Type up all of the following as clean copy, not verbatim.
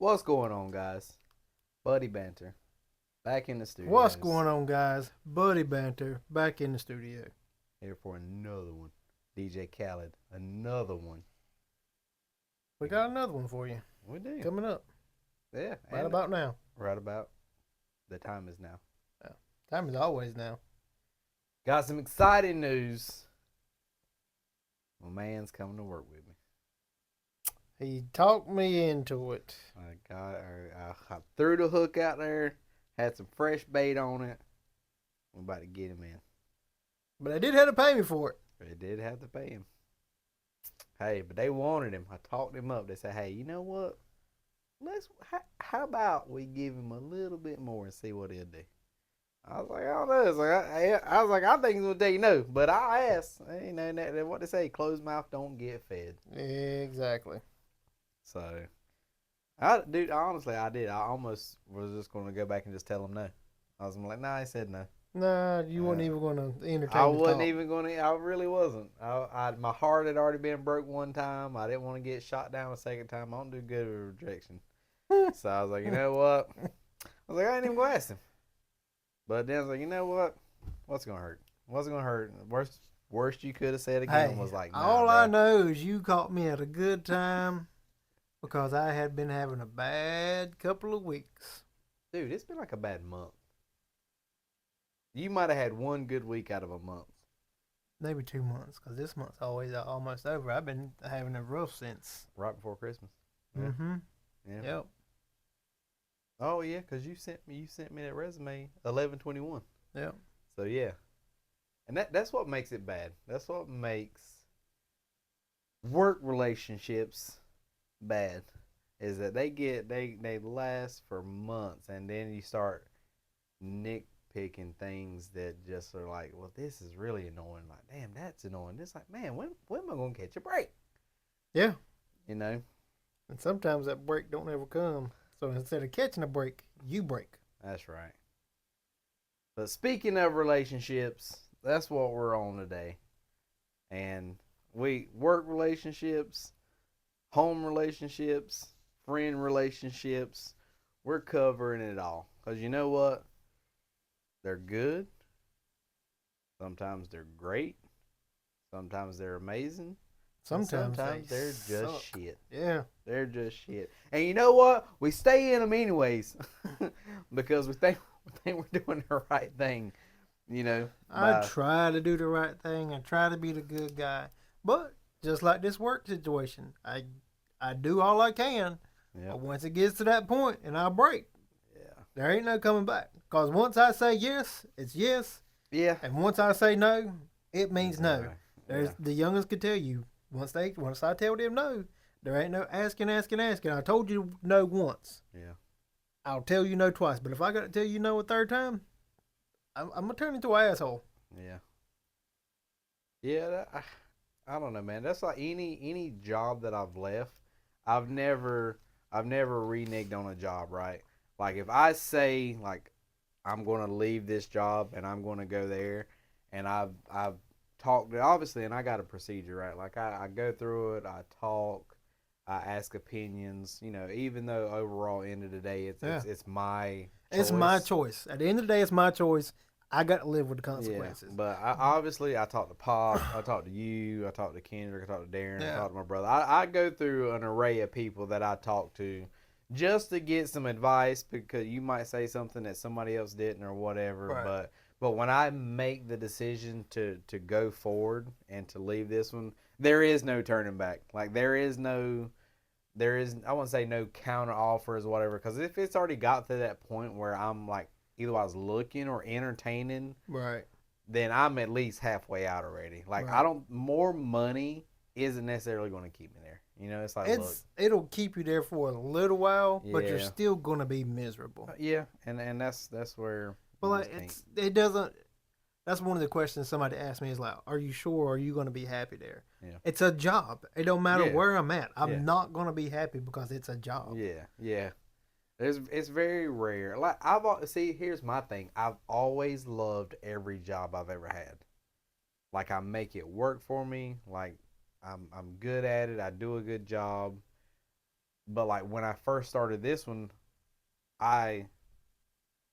What's going on, guys? Buddy Banter, back in the What's studios, going on, guys? Buddy Banter back in the studio. here for another one. DJ Khaled, another one. We got another one for you We do. coming up Yeah, right and about now. right about the time is now. Yeah. Time is always now. Got some exciting news. My man's coming to work with me. He talked me into it. I threw the hook out there, had some fresh bait on it. We're about to get him in. But they did have to pay me for it. They did have to pay him. Hey, but they wanted him. I talked him up. They said, "Hey, you know what? How about we give him a little bit more and see what he'll do." I was like, "I don't know." I think he's gonna tell you no, but I asked. You know what they say: closed mouth don't get fed. Exactly. So, honestly, I did. I almost was just gonna go back and just tell him no. I was like, "Nah," I said no. Nah, you weren't even going to entertain I the wasn't talk. even gonna. I really wasn't. My heart had already been broke one time. I didn't want to get shot down a second time. I don't do good with rejection. So I was like, you know what? I was like, I ain't even gonna ask him. But then I was like, you know what? What's gonna hurt? What's gonna hurt? Worst you could have said again Hey, was like, nah, all bro. I know is you caught me at a good time because I had been having a bad couple of weeks. Dude, it's been like a bad month. You might have had one good week out of a month. Maybe 2 months because this month's always almost over. I've been having a rough since. Right before Christmas. Yeah. Mm-hmm. Yeah. Yep. Oh yeah, cause you sent me that resume 11/21. Yep. So yeah, and that's what makes it bad. That's what makes work relationships bad. Is that they last for months, and then you start nitpicking things that just are like, well, this is really annoying. Like, damn, that's annoying. It's like, man, when am I gonna catch a break? Yeah. You know. And sometimes that break don't ever come. So instead of catching a break, you break. That's right. But speaking of relationships, that's what we're on today. And we work relationships, home relationships, friend relationships. We're covering it all. Because you know what? They're good. Sometimes they're great. Sometimes they're amazing. And Sometimes they sometimes they're just suck. shit. Yeah. They're just shit. And you know what? We stay in them anyways. Because we think we're doing the right thing. You know, I try to do the right thing. I try to be the good guy. But just like this work situation, I do all I can. Yep. But once it gets to that point and I break, Yeah. there ain't no coming back. Because once I say yes, it's yes. Yeah. And once I say no, it means no. There's Yeah. the youngest could tell you. Once I tell them no, there ain't no asking. I told you no once. Yeah. I'll tell you no twice. But if I got to tell you no a third time, I'm gonna turn into an asshole. Yeah. Yeah. I don't know, man. That's like any job that I've left. I've never reneged on a job, right? Like if I say like I'm going to leave this job and I'm going to go there, and I've talked obviously, and I got a procedure, right? Like I go through it, I talk, I ask opinions. You know, even though overall end of the day, it's my It's my choice. choice. At the end of the day, it's my choice. I got to live with the Yeah, consequences. but I talked to Pop, I talked to you, I talked to Kendrick, I talked to Darren, I Yeah. talked to my brother. I go through an array of people that I talk to just to get some advice because you might say something that somebody else didn't or whatever. Right. But when I make the decision to go forward and to leave this one, there is no turning back. Like there is I won't say no counter offers or whatever because if it's already got to that point where I'm like either I was looking or entertaining, Right. then I'm at least halfway out already. Like Right. I don't more money isn't necessarily going to keep me there. You know, it's like look, It'll keep you there for a little while, but you're yeah, still gonna be miserable. yeah, and that's where But I like just think, it doesn't. That's one of the questions somebody asked me is like, "Are you sure? Are you gonna be happy there?" yeah, It's a job. It don't matter yeah, where I'm at. yeah, I'm not gonna be happy because it's a job. yeah, yeah. It's very rare. Like see, here's my thing. I've always loved every job I've ever had. Like I make it work for me. Like I'm good at it. I do a good job. but like when I first started this one, I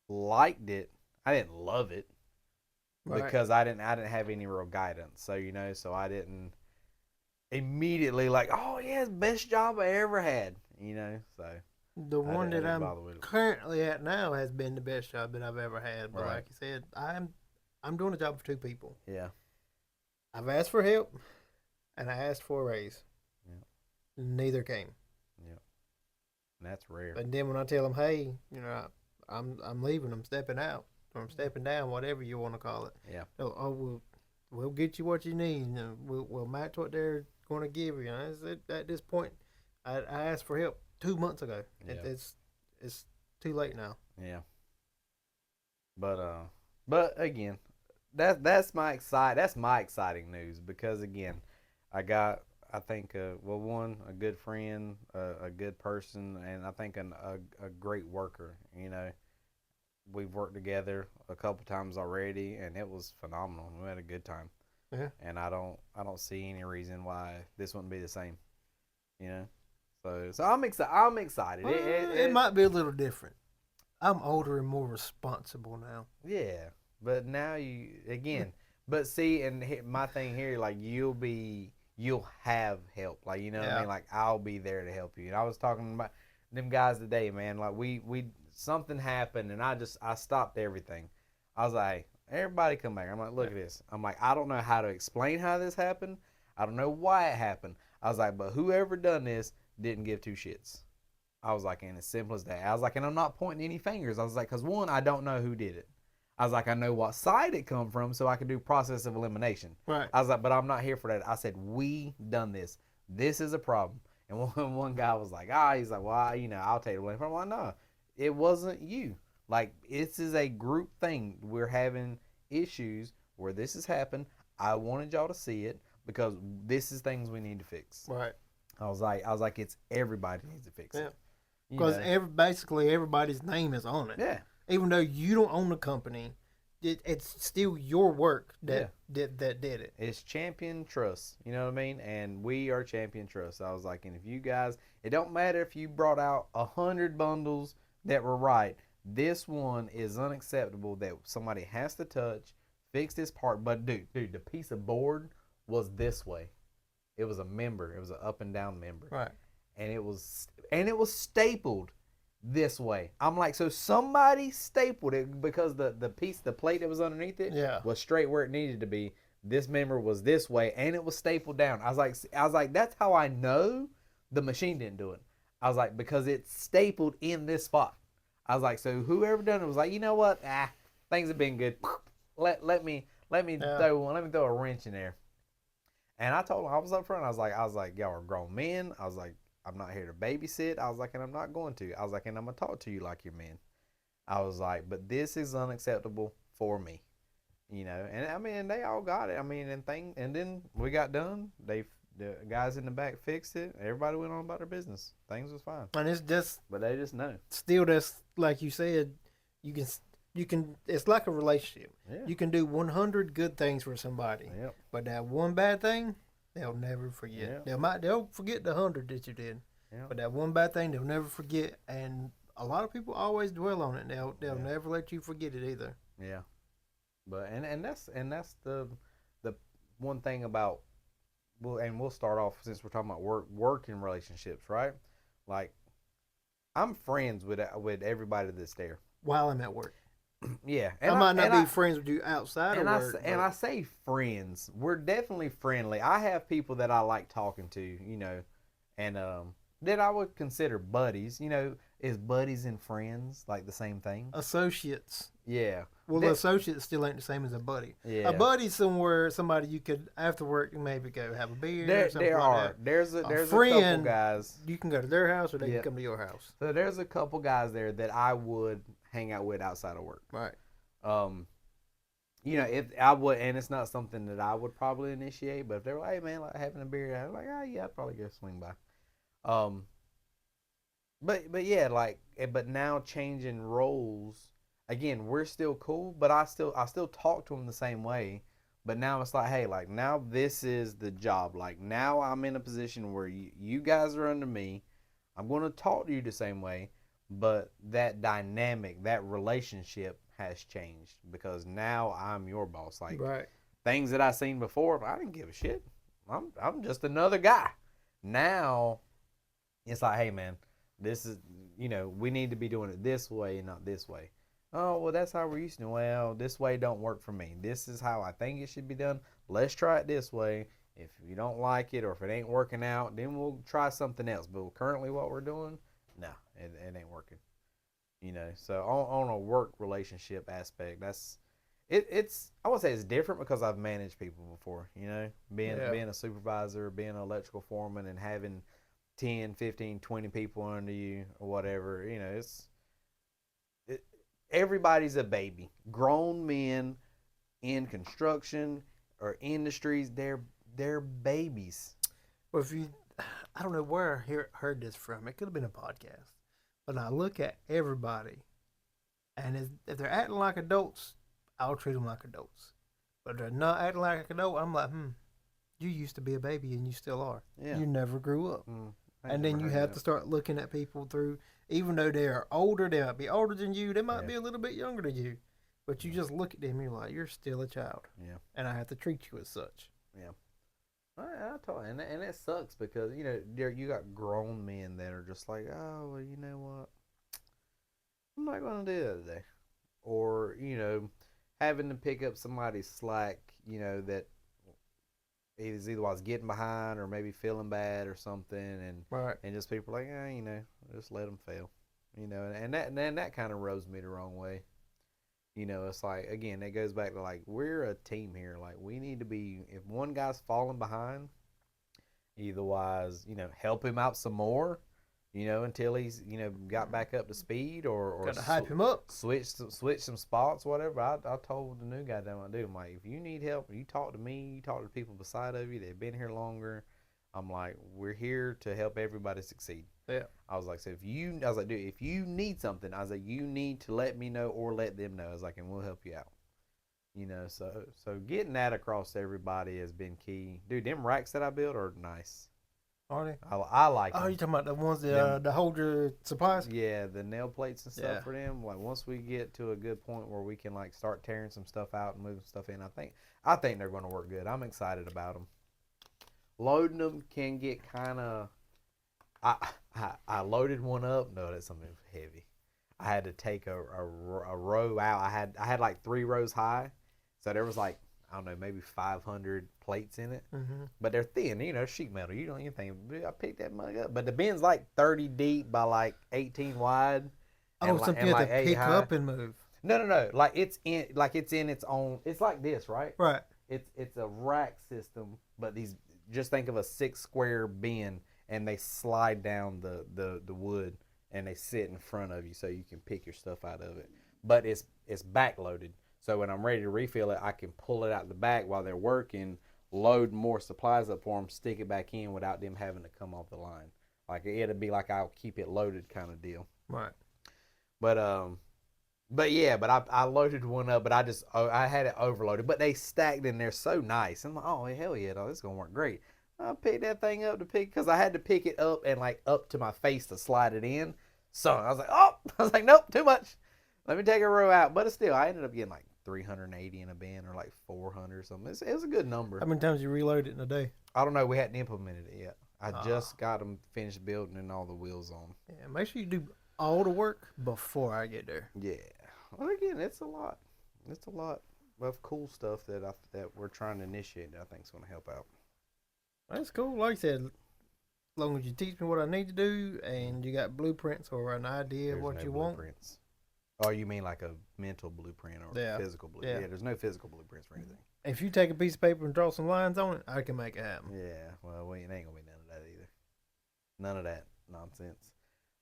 liked it. I didn't love it Right. because I didn't have any real guidance. So so I didn't immediately like, oh yeah, it's the best job I ever had. So The I one didn't, I that didn't I'm bother with it. currently at now has been the best job that I've ever had. But Right. like you said, I'm doing a job for two people. Yeah. I've asked for help and I asked for a raise. Yeah. Neither came. Yeah. And that's rare. And then when I tell them, hey, I'm leaving, I'm stepping out, or I'm stepping down, whatever you want to call it. Yeah. Oh, we'll get you what you need. We'll match what they're going to give you. At this point, I asked for help 2 months ago. Yeah. It's too late now. Yeah. But again, that's my exciting news because again, I got I think one, a good friend, a good person, and I think a great worker. We've worked together a couple times already, and it was phenomenal. We had a good time, Yeah. and I don't see any reason why this wouldn't be the same. You know, so I'm excited. I'm excited. Well, it might be a little different. I'm older and more responsible now. Yeah, but now you again. But see, and my thing here, like you'll have help. Like what I Yeah. mean. Like I'll be there to help you. And I was talking about them guys today, man. Like we something happened, and I stopped everything. I was like, everybody come back. I'm like, look Yeah. at this. I'm like, I don't know how to explain how this happened. I don't know why it happened. I was like, but whoever done this didn't give two shits. I was like, and as simple as that. I was like, and I'm not pointing any fingers. I was like, because one, I don't know who did it. I was like, I know what side it come from, so I can do process of elimination. Right. I was like, but I'm not here for that. I said, we done this. This is a problem. And one guy was like, he's like, well, I'll take the blame. I'm like, no, it wasn't you. Like, this is a group thing. We're having issues where this has happened. I wanted y'all to see it because this is things we need to fix. Right. I was like, it's everybody needs to fix Yeah. it. You Because know, basically everybody's name is on it. yeah, Even though you don't own the company, it's still your work yeah. that did it. It's champion trust. You know what I mean? And we are champion trust. I was like, and if you guys, it don't matter if you brought out 100 bundles that were right. This one is unacceptable that somebody has to touch, fix this part. But dude, the piece of board was this way. It was a member. It was an up and down member. Right. And it was stapled this way. I'm like, so somebody stapled it because the plate that was underneath it Yeah. was straight where it needed to be. This member was this way, and it was stapled down. I was like, that's how I know the machine didn't do it. I was like, because it's stapled in this spot. I was like, so whoever done it was like, you know what? Things have been good. Let me Yeah. throw a wrench in there. And I told him, I was up front. I was like, y'all are grown men. I was like, I'm not here to babysit. I was like, and I'm not going to. I was like, and I'm gonna talk to you like you're men. I was like, but this is unacceptable for me. And I mean, they all got it. I mean, and then we got done. The guys in the back fixed it. Everybody went on about their business. Things was fine. And it's just But they just know. still that's like you said, you can it's like a relationship. Yeah. You can do 100 good things for somebody, Yep. but that one bad thing, they'll never forget. Yep. They'll forget the 100 that you did, Yep. but that one bad thing they'll never forget. And a lot of people always dwell on it. They'll Yeah. never let you forget it either. Yeah. But and that's the one thing about, well, and we'll start off since we're talking about working relationships, right? Like, I'm friends with everybody that's there. While I'm at work, Yeah, I might not be friends with you outside of work. and I say friends. We're definitely friendly. I have people that I like talking to, and that I would consider buddies. Is buddies and friends like the same thing? Associates. Yeah. Well, That- associate still ain't the same as a buddy. Yeah. A buddy's somebody you could after work maybe go have a beer. There, or something there like are. that. There's a couple friend, guys. You can go to their house or they Yeah. can come to your house. So there's a couple guys there that I would hang out with outside of work. Right. If I would, and it's not something that I would probably initiate, but if they were like, hey man, like having a beer, I'm like, yeah, I'd probably go swing by. But yeah, like, but now changing roles again, we're still cool, but I still talk to them the same way. But now it's like, hey, like now this is the job. Like now I'm in a position where you guys are under me. I'm going to talk to you the same way, but that dynamic, that relationship has changed because now I'm your boss. Like Right. things that I seen before, I didn't give a shit. I'm just another guy. Now it's like, hey man, this is we need to be doing it this way and not this way. Oh well, that's how we're used to. Well, this way don't work for me. This is how I think it should be done. Let's try it this way. If you don't like it or if it ain't working out, then we'll try something else. But currently, what we're doing, no, it ain't working. So on a work relationship aspect, it's I would say it's different because I've managed people before. Yeah. Being a supervisor, being an electrical foreman, and having 10, 15, 20 people under you or whatever. It, everybody's a baby. Grown men in construction or industries, they're babies. Well, if you, I don't know where heard this from. It could have been a podcast. But I look at everybody, and if they're acting like adults, I'll treat them like adults. But if they're not acting like an adult, I'm like, you used to be a baby and you still are. Yeah. You never grew up. I And never then you heard have that. to start looking at people through, even though they are older, they might be older than you, they might Yeah. be a little bit younger than you. But you just look at them and you're like, you're still a child. Yeah. And I have to treat you as such. Yeah. I told you, and it sucks because you got grown men that are just like, oh well, you know what, I'm not gonna do that today, or having to pick up somebody's slack, that is either was getting behind or maybe feeling bad or something, Right. and just people like, just let them fail, and that kind of rubs me the wrong way. It's like again, it goes back to like we're a team here. Like we need to be. If one guy's falling behind, either wise, help him out some more, until he's got back up to speed, or Got to hype him up. switch some spots, whatever. I told the new guy that I do. I'm like, if you need help, you talk to me. You talk to the people beside of you. They've been here longer. I'm like, we're here to help everybody succeed. Yeah. I was like, I was like, dude, if you need something, I was like, you need to let me know or let them know. I was like, and we'll help you out. So getting that across to everybody has been key. Dude, them racks that I built are nice. Are they? I like Oh, them. you talking about the ones that hold your supplies? Yeah, the nail plates and stuff Yeah. for them. Like once we get to a good point where we can like start tearing some stuff out and moving stuff in, I think they're going to work good. I'm excited about them. Loading them can get kind of. I loaded one up. No, that's something heavy. I had to take a row out. I had like 3 rows high, so there was like I don't know maybe 500 plates in it. Mm-hmm. But they're thin, sheet metal. You don't even think I picked that mug up. But the bin's like 30 deep by like 18 wide, Oh, like something you have to 8 pick high. up and move. No. Like it's in its own. It's like this, right? Right. It's a rack system, but these just think of a 6 square bin, and they slide down the wood, and they sit in front of you so you can pick your stuff out of it. But it's backloaded, so when I'm ready to refill it, I can pull it out the back while they're working, load more supplies up for them, stick it back in without them having to come off the line. Like it'll be like I'll keep it loaded kind of deal. Right. But yeah, but I loaded one up, but I had it overloaded. But they stacked in there so nice. I'm like, oh hell yeah, this is gonna work great. I picked that thing up to pick because I had to pick it up and like up to my face to slide it in. So I was like, nope, too much. Let me take a row out. But still, I ended up getting like 380 in a bin or like 400 or something. It was a good number. How many times you reload it in a day? I don't know. We hadn't implemented it yet. I just got them finished building and all the wheels on. Yeah, make sure you do all the work before I get there. Yeah. Well, again, it's a lot. It's a lot of cool stuff that we're trying to initiate that I think is going to help out. That's cool. Like I said, as long as you teach me what I need to do and you got blueprints or an idea of what no you blueprints. Oh, you mean like a mental blueprint or physical blueprint? Yeah, there's no physical blueprints for anything. If you take a piece of paper and draw some lines on it, I can make it happen. Yeah, well, it ain't going to be none of that either. None of that nonsense.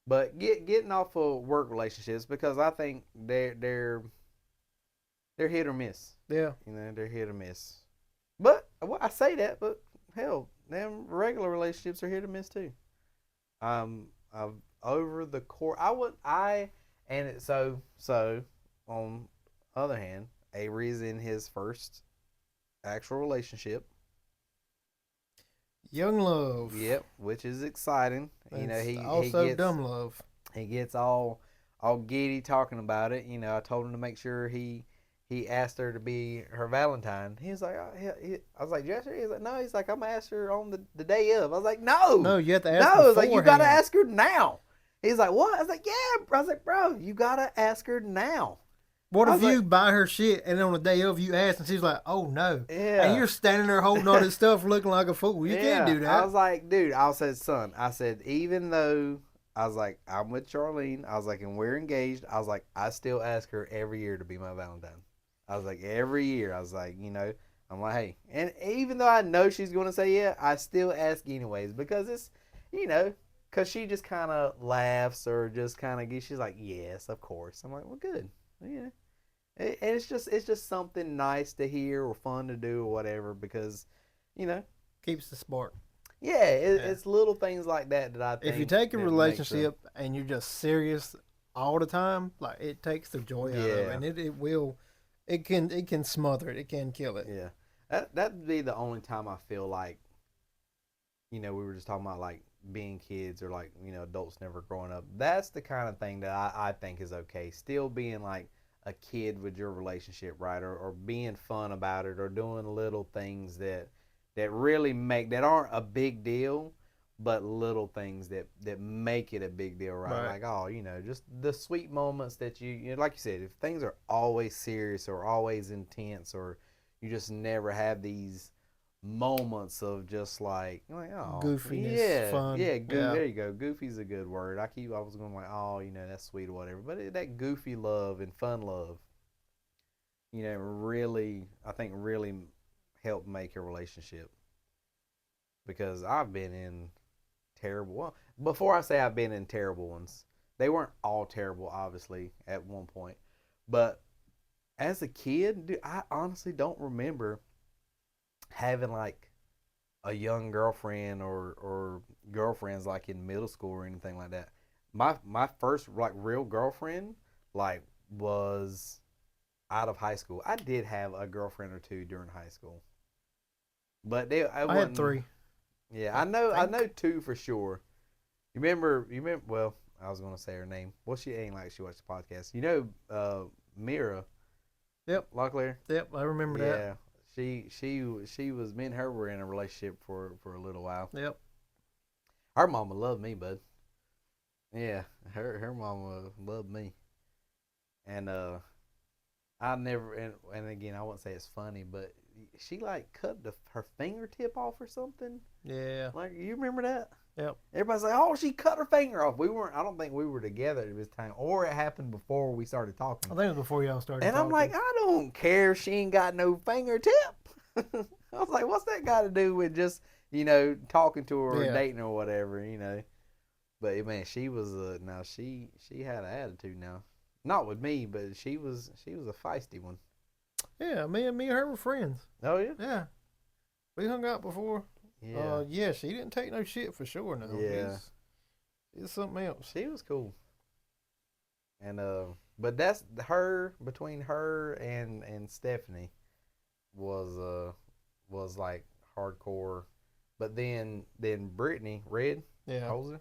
But getting off of work relationships, because I think they're hit or miss. Yeah. They're hit or miss. But I say that, but hell, them regular relationships are hit or miss too. I've over the course, so on other hand, Avery's in his first actual relationship. Young love. Yep, which is exciting. You know, It's he also gets dumb love. he gets all giddy talking about it. You know, I told him to make sure he asked her to be her Valentine. He was like, I was like, Jester. He's like, no. He's like, I'm gonna ask her on the day of. I was like, no, No, you have to no. ask I was like, you gotta beforehand. ask her now. He's like, what? I was like, yeah. I was like, bro, you gotta ask her now. What I if was like, you buy her shit and on the day of you ask and she's like, "Oh no," and yeah. you're standing there holding all this stuff, looking like a fool? You can't Yeah, do I that. was like, dude, I said, son, I said, even though I was like, I'm with Charlene, I was like, and we're engaged, I was like, I still ask her every year to be my Valentine. I was like, every year, I was like, I'm like, hey, and even though I know she's going to say yeah, I still ask anyways because it's, you know, because she just kind of laughs or just kind of she's like, yes, of course. I'm like, well, good, yeah. And it's just something nice to hear or fun to do or whatever because, you know, Keeps the spark. yeah, Yeah. it's little things like that that I If you think take a that makes a relationship and you're just serious all the time, like it takes the joy out of it, yeah, and it will, it can smother it. It can kill it. yeah. That'd be the only time I feel like we were just talking about like being kids or like adults never growing up. That's the kind of thing that I think is okay. Still being like a kid with your relationship, right? Or being fun about it or doing little things that really make that aren't a big deal but little things that make it a big deal, right? Right. Like, oh, just the sweet moments that like you said, if things are always serious or always intense or you just never have these moments of just like oh Goofiness, yeah, fun. yeah, Yeah. there you go, goofy's a good word. I was going like, oh, that's sweet or whatever, but that goofy love and fun love, really, I think really help make a relationship. Because I've been in terrible well, before I say I've been in terrible ones, they weren't all terrible obviously at one point, but as a kid, dude, I honestly don't remember having like a young girlfriend or girlfriends like in middle school or anything like that. My first like real girlfriend like was out of high school. I did have a girlfriend or two during high school, but I I had wasn't. 3. Yeah, I I think. know two for sure. You remember? Well, I was gonna say her name. Well, she ain't like she watched the podcast. Mira Yep. Locklear. Yep. I remember that. Yeah, she was. Me and her were in a relationship for a little while. Yep. Her mama loved me, bud. Yeah, her mama loved me, and I never and again I wouldn't say it's funny, but she like cut her fingertip off or something. Yeah. Like you remember that? Yep. Everybody's like, "Oh, she cut her finger off." We weren't. I don't think we were together at this time, or it happened before we started I talking. think it was before y'all started And I'm like, talking. I don't care if she ain't got no fingertip. I was like, what's that got to do with just talking to her or Yeah. dating her or whatever. But man, she was now she had an attitude now. Not with me, but she was a feisty one. Yeah. Me and her were friends. Oh yeah, Yeah. We hung out before. yeah, Yeah. She didn't take no shit for sure. No. yeah. He's something else. She was cool. And but that's her between her and Stephanie was like hardcore. But then Brittany Red Yeah. Holzer,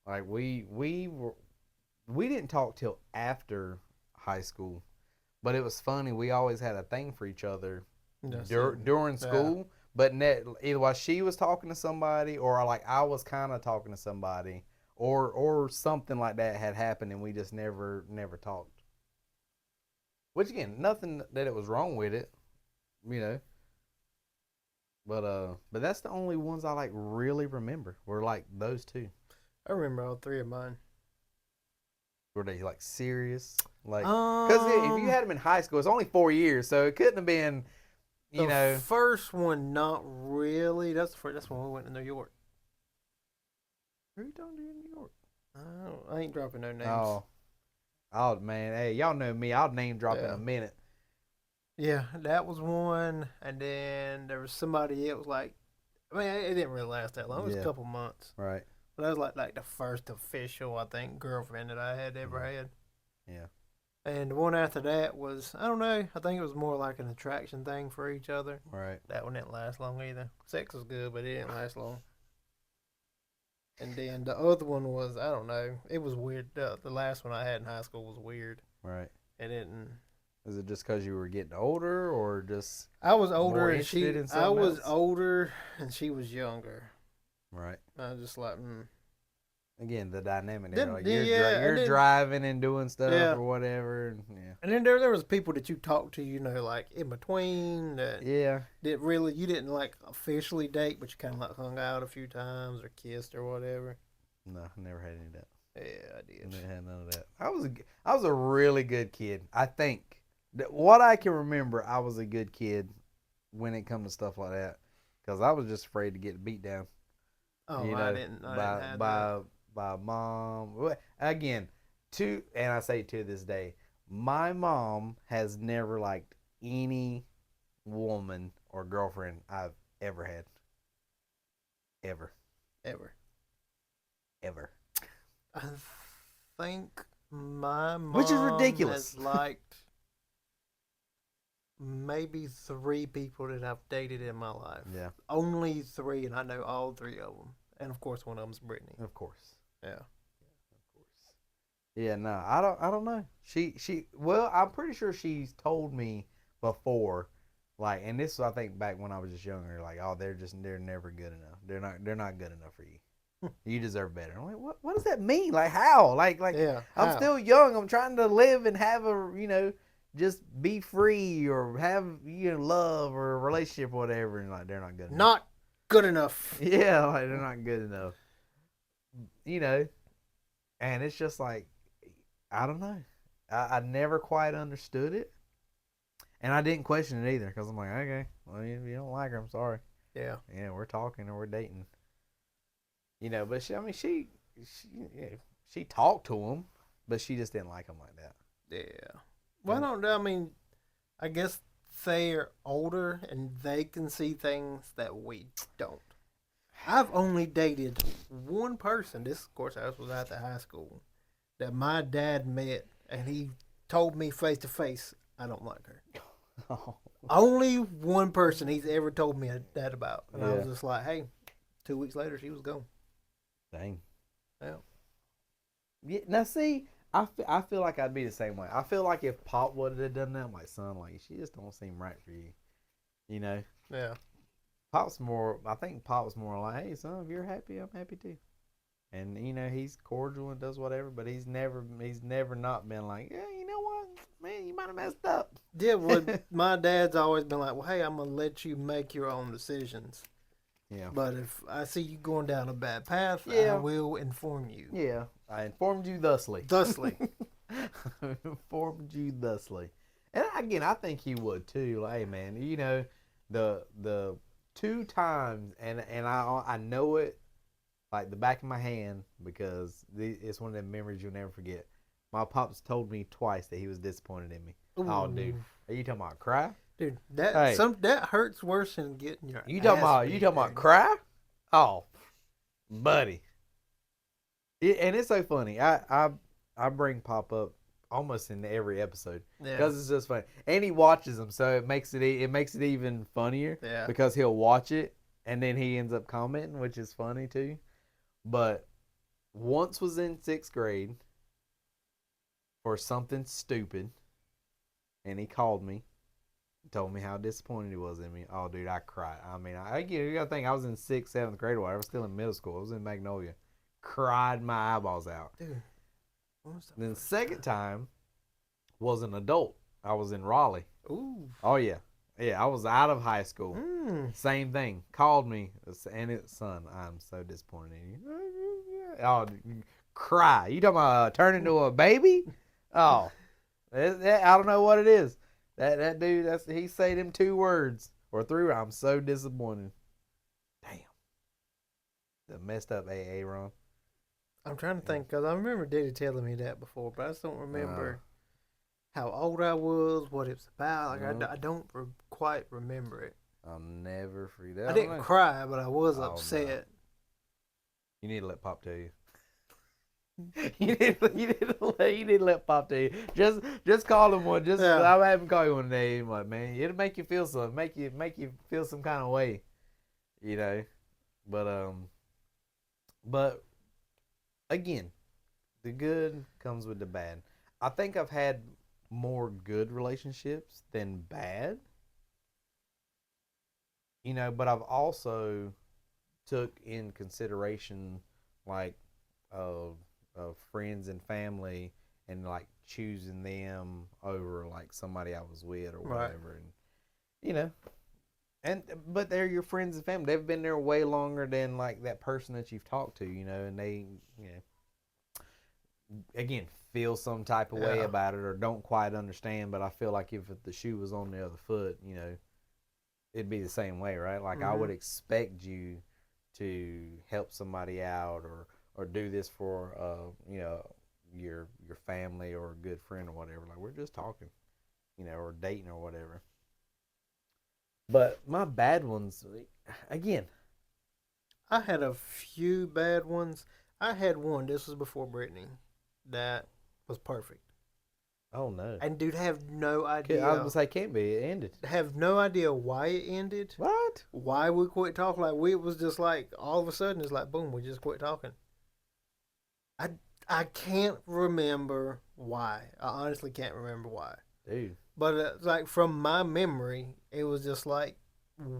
like we didn't talk till after high school, but it was funny. We always had a thing for each other Just during yeah. school. But either while she was talking to somebody, or like I was kind of talking to somebody, or something like that had happened, and we just never talked. Which again, nothing that it was wrong with it, you know. But that's the only ones I like really remember were like those two. I remember all 3 of mine. Were they like serious? Like, because if you Um, had them in high school, it's only 4 years, so it couldn't have been, you the know. first one, not really. That's the first. That's when we went to New York. Who you talking to in New York? I ain't dropping no names. Oh, oh man, hey, y'all know me. I'll name drop in Yeah, a minute. yeah, that was one, and then there was somebody else. Like, I mean, it didn't really last that long. It was a Yeah, couple months, right. but that was like the first official, I think, girlfriend that I had ever Mm, had. yeah, And the one after that was, I don't know, I think it was more like an attraction thing for each other. Right. That one didn't last long either. Sex was good, but it didn't last long. And then the other one was, I don't know, it was weird. The last one I had in high school was weird. Right. It didn't. Is it just because you were getting older, or just I was older more and interested she. in I something was else? older and she was younger. Right. I was just like, Again, the dynamic there, Then, like then yeah, and you're then driving and doing stuff yeah, or whatever. And yeah. and then there was people that you talked to, like in between that Yeah. really you didn't like officially date, but you kind of like hung out a few times or kissed or whatever. No, I never had any of that. Yeah, I did. Never had none of that. I was a really good kid. I think that what I can remember, I was a good kid when it comes to stuff like that, because I was just afraid to get beat down. Oh, You I know, didn't. I didn't by have that. by by mom. Again, and I say to this day, my mom has never liked any woman or girlfriend I've ever had. Ever. Ever. Ever. I think my Which is mom ridiculous. has liked maybe three people that I've dated in my life. Yeah. Only three, and I know all three of them. And of course, one of them's Brittany. Of course. Yeah. Of course. Yeah, no, I don't know. Well, I'm pretty sure she's told me before, like, and this was, I think, back when I was just younger, like, oh, they're never good enough. They're not good enough for you. You deserve better. I'm like, what does that mean? Like, how? Like Yeah. I'm How? still young. I'm trying to live and have a, just be free, or have, love or a relationship or whatever, and like they're not good enough. Not good enough. Yeah, like they're not good enough. You know, and it's just like, I don't know. I never quite understood it, and I didn't question it either, because I'm like, okay, well, if you don't like her, I'm sorry. Yeah. Yeah, we're talking or we're dating. But she talked to him, but she just didn't like him like that. Yeah. Well, I don't know. I mean, I guess they're older and they can see things that we don't. I've only dated one person. This, of course, I was at the high school that my dad met, and he told me face to face, I don't like her. Oh, Only one person he's ever told me that about, and I yeah. was just like, hey. 2 weeks later, she was gone. Dang. Yeah. Yeah, now see, I feel like I'd be the same way. I feel like if Pop would have done that, I'm like, son, like, she just don't seem right for you. You know? Yeah. I think Pop's more like, hey, son, if you're happy, I'm happy too. And, he's cordial and does whatever, but he's never not been like, yeah, you know what, man, you might have messed up. Yeah, well, my dad's always been like, well, hey, I'm going to let you make your own decisions. Yeah. But if I see you going down a bad path, Yeah. I will inform you. Yeah. I informed you thusly. Thusly. Informed you thusly. And again, I think he would too. Like, hey, man, the two times, and I know it like the back of my hand, because it's one of them memories you'll never forget. My pops told me twice that he was disappointed in me. Ooh. Oh, dude, are you talking about cry? Dude, that hurts worse than getting your You talking about cry? Oh, buddy. And it's so funny. I bring Pop up almost in every episode, because it's just funny, and he watches them, so it makes it even funnier. Yeah. Because he'll watch it and then he ends up commenting, which is funny too. But once was in 6th grade for something stupid, and he called me, told me how disappointed he was in me. Oh, dude, I cried. I mean, you gotta think, I was in 6th, 7th grade or whatever. I was still in middle school. I was in Magnolia. Cried my eyeballs out. Dude. Then the second time was an adult. I was in Raleigh. Ooh. Oh, yeah. Yeah, I was out of high school. Same thing. Called me, and son, I'm so disappointed in you. Oh, cry. You talking about turn into a baby? Oh, I don't know what it is. That dude, he say them 2 words or 3. I'm so disappointed. Damn. The messed up AA, Ron. I'm trying to think, because I remember Daddy telling me that before, but I just don't remember how old I was, what it was about. Like, I don't quite remember it. I'll never forget. I didn't cry, but I was upset. No. You need to let Pop tell you. You didn't let Pop tell you. Just call him one. Just Yeah. I'll have him call you one day. I'm like, man, it'll make you feel something. Make you feel some kind of way. You know. But but again, the good comes with the bad. I think I've had more good relationships than bad. But I've also took in consideration like of friends and family and like choosing them over like somebody I was with or Right. whatever, and you know and but they're your friends and family. They've been there way longer than like that person that you've talked to, and they you know again feel some type of way Yeah. about it or don't quite understand. But I feel like if the shoe was on the other foot, it'd be the same way, right? Like I Mm-hmm. would expect you to help somebody out or do this for your family or a good friend or whatever. Like we're just talking, or dating or whatever. But my bad ones, again. I had a few bad ones. I had one. This was before Brittany. That was perfect. Oh no, And dude, have no I was gonna idea. say can't be. It ended. Have no idea why it ended. What? Why we quit talking. Like we it was just like all of a sudden it's like boom, we just quit talking. I I can't remember why. I honestly can't remember why. Dude, But like from my memory, it was just like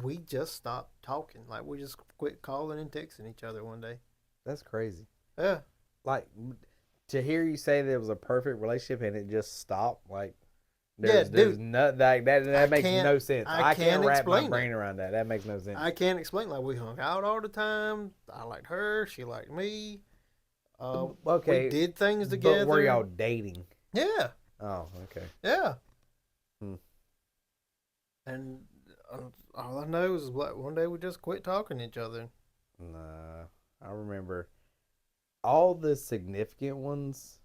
we just stopped talking. Like we just quit calling and texting each other one day. that's crazy. Yeah, Like to hear you say there was a perfect relationship and it just stopped. Like yeah, there's dude. not that I makes can't. no sense. I I can't can't wrap my explain it. brain around that. That makes no sense. I can't explain. Like we hung out all the time. I liked her. She liked me. We Okay, did things but were y'all together. dating? Yeah, Oh, okay. yeah. Hmm. And all I know is like one day we just quit talking to each other. Nah, I remember all the significant ones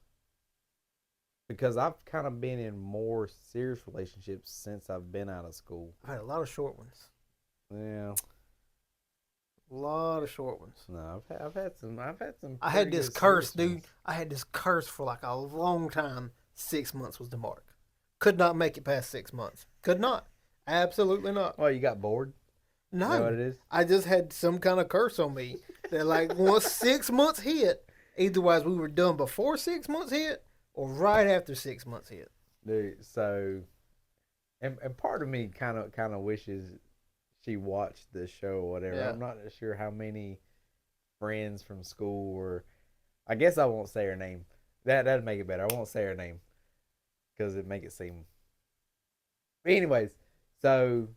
because I've kind of been in more serious relationships since I've been out of school. I had a lot of short ones. Yeah, A lot of short ones. no, I've had some I had pretty this good curse, serious dude. ones. I had this curse for like a long time. 6 months was the mark. Could not make it past 6 months. Could not. Absolutely not. Well, you got bored. Is that what No. it is? I just had some kind of curse on me that like once 6 months hit, either wise we were done before 6 months hit or right after 6 months hit. Dude, so and part of me kind of wishes she watched the show or whatever. Yeah. I'm not sure how many friends from school or I guess I won't say her name. That'd make it better. I won't say her name because it make it seem. But anyways, so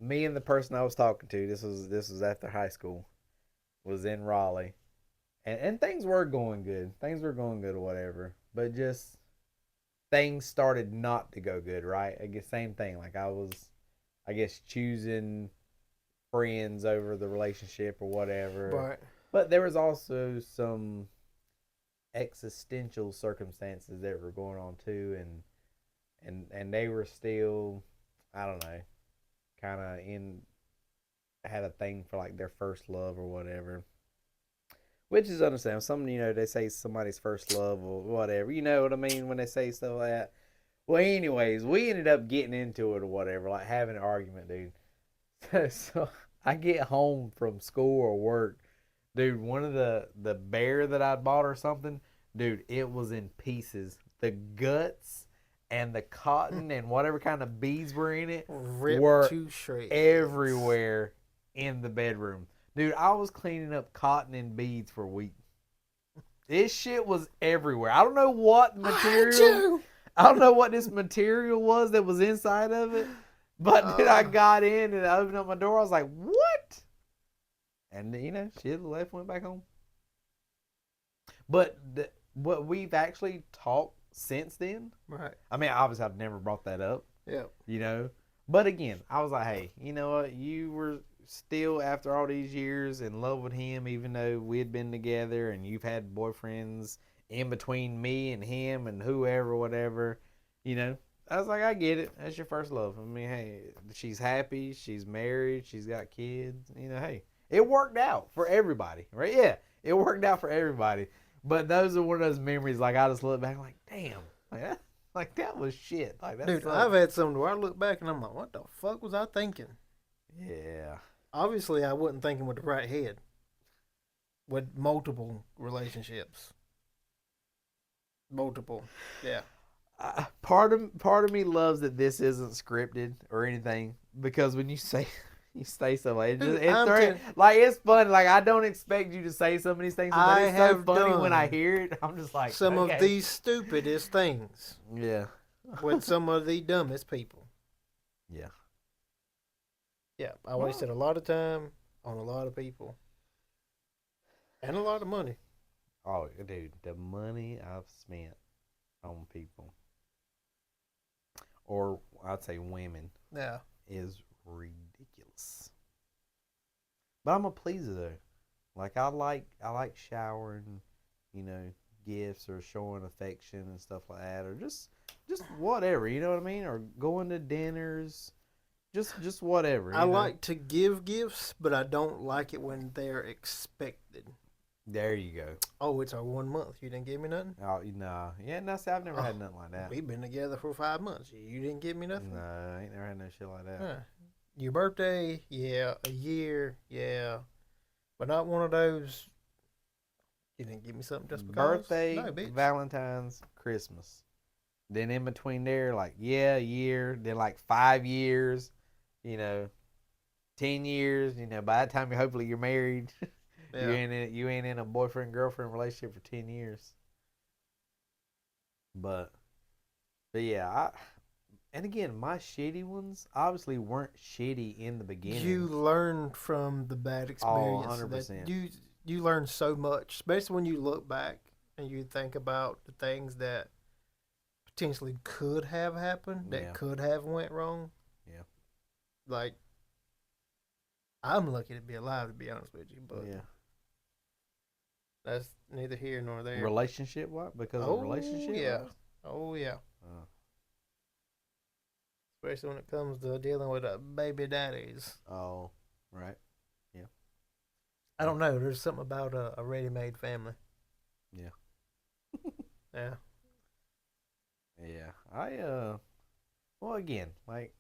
me and the person I was talking to, this was after high school, was in Raleigh, and things were going good. Things were going good or whatever, but just things started not to go good. Right? I guess same thing. Like I was, I guess choosing friends over the relationship or whatever. Right. But there was also some existential circumstances that were going on too, and they were still, I don't know, kind of in had a thing for like their first love or whatever, which is understandable. Some they say somebody's first love or whatever. You know what I mean when they say stuff like that. Well, anyways, we ended up getting into it or whatever, like having an argument, dude. So I get home from school or work, dude. One of the bear that I bought or something, dude, it was in pieces. The guts and the cotton and whatever kind of beads were in it Ripped were to shreds. everywhere in the bedroom. Dude, I was cleaning up cotton and beads for a week. This shit was everywhere. I don't know what material. I don't know what this material was that was inside of it. But then I Uh, got in and I opened up my door. I was like, "What?" And she left, went back home. But what we've actually talked since then. right. I mean, obviously, I've never brought that up. Yeah. You know, but again, I was like, "Hey, you know what? You were still after all these years in love with him, even though we had been together, and you've had boyfriends in between me and him and whoever, whatever. You know." I was like, I get it. That's your first love. I mean, hey, she's happy. She's married. She's got kids. Hey, it worked out for everybody, right? Yeah, it worked out for everybody. But those are one of those memories. Like I just look back, like, damn, like that was shit. Like that Dude, sucked. I've had some where I look back and I'm like, what the fuck was I thinking? Yeah. Obviously, I wasn't thinking with the right head. With multiple relationships, multiple, yeah. Part of me loves that this isn't scripted or anything because when you say you say something, Dude, like it's fun. Like I don't expect you to say some of these things, but I it's so have funny when I done hear it. I'm just like, some of okay, these stupidest things yeah, with some of the dumbest people. yeah. Yeah, I Well, wasted a lot of time on a lot of people and a lot of money. oh, dude, the money I've spent on people, or I'd say women, Yeah, is ridiculous. But I'm a pleaser though. Like I like showering, you know, gifts or showing affection and stuff like that, or just whatever, you know what I mean, or going to dinners, just whatever, I you know. like to give gifts, but I don't like it when they're expected. There you go. Oh, it's our 1 month. You didn't give me nothing. Oh, nah, yeah, no, see, I've never Oh, had nothing like that. we've been together for 5 months. You didn't give me No, nothing. I ain't never had no shit like that. Huh. Your birthday, yeah. A year, yeah. But not one of those. You didn't give me something just because. Birthday, No, bitch. Valentine's, Christmas. Then in between there, like yeah, a year. Then like 5 years. You know, 10 years. You know, by that time, hopefully you're married. Yeah. You ain't in a boyfriend girlfriend relationship for 10 years. But yeah, and again, my shitty ones obviously weren't shitty in the You beginning. learn from the bad Oh, experience that 100%. you learn so much, especially when you look back and you think about the things that potentially could have happened, that Yeah, could have went wrong. yeah, Like I'm lucky to be alive, to be honest with you, but yeah. that's neither here nor there. Relationship what? Because of Oh relationship yeah, wise? oh yeah. Uh, Especially when it comes to dealing with baby daddies. oh, right. Yeah, I don't know. There's something about a ready-made family. yeah, Yeah, yeah. Well, again, like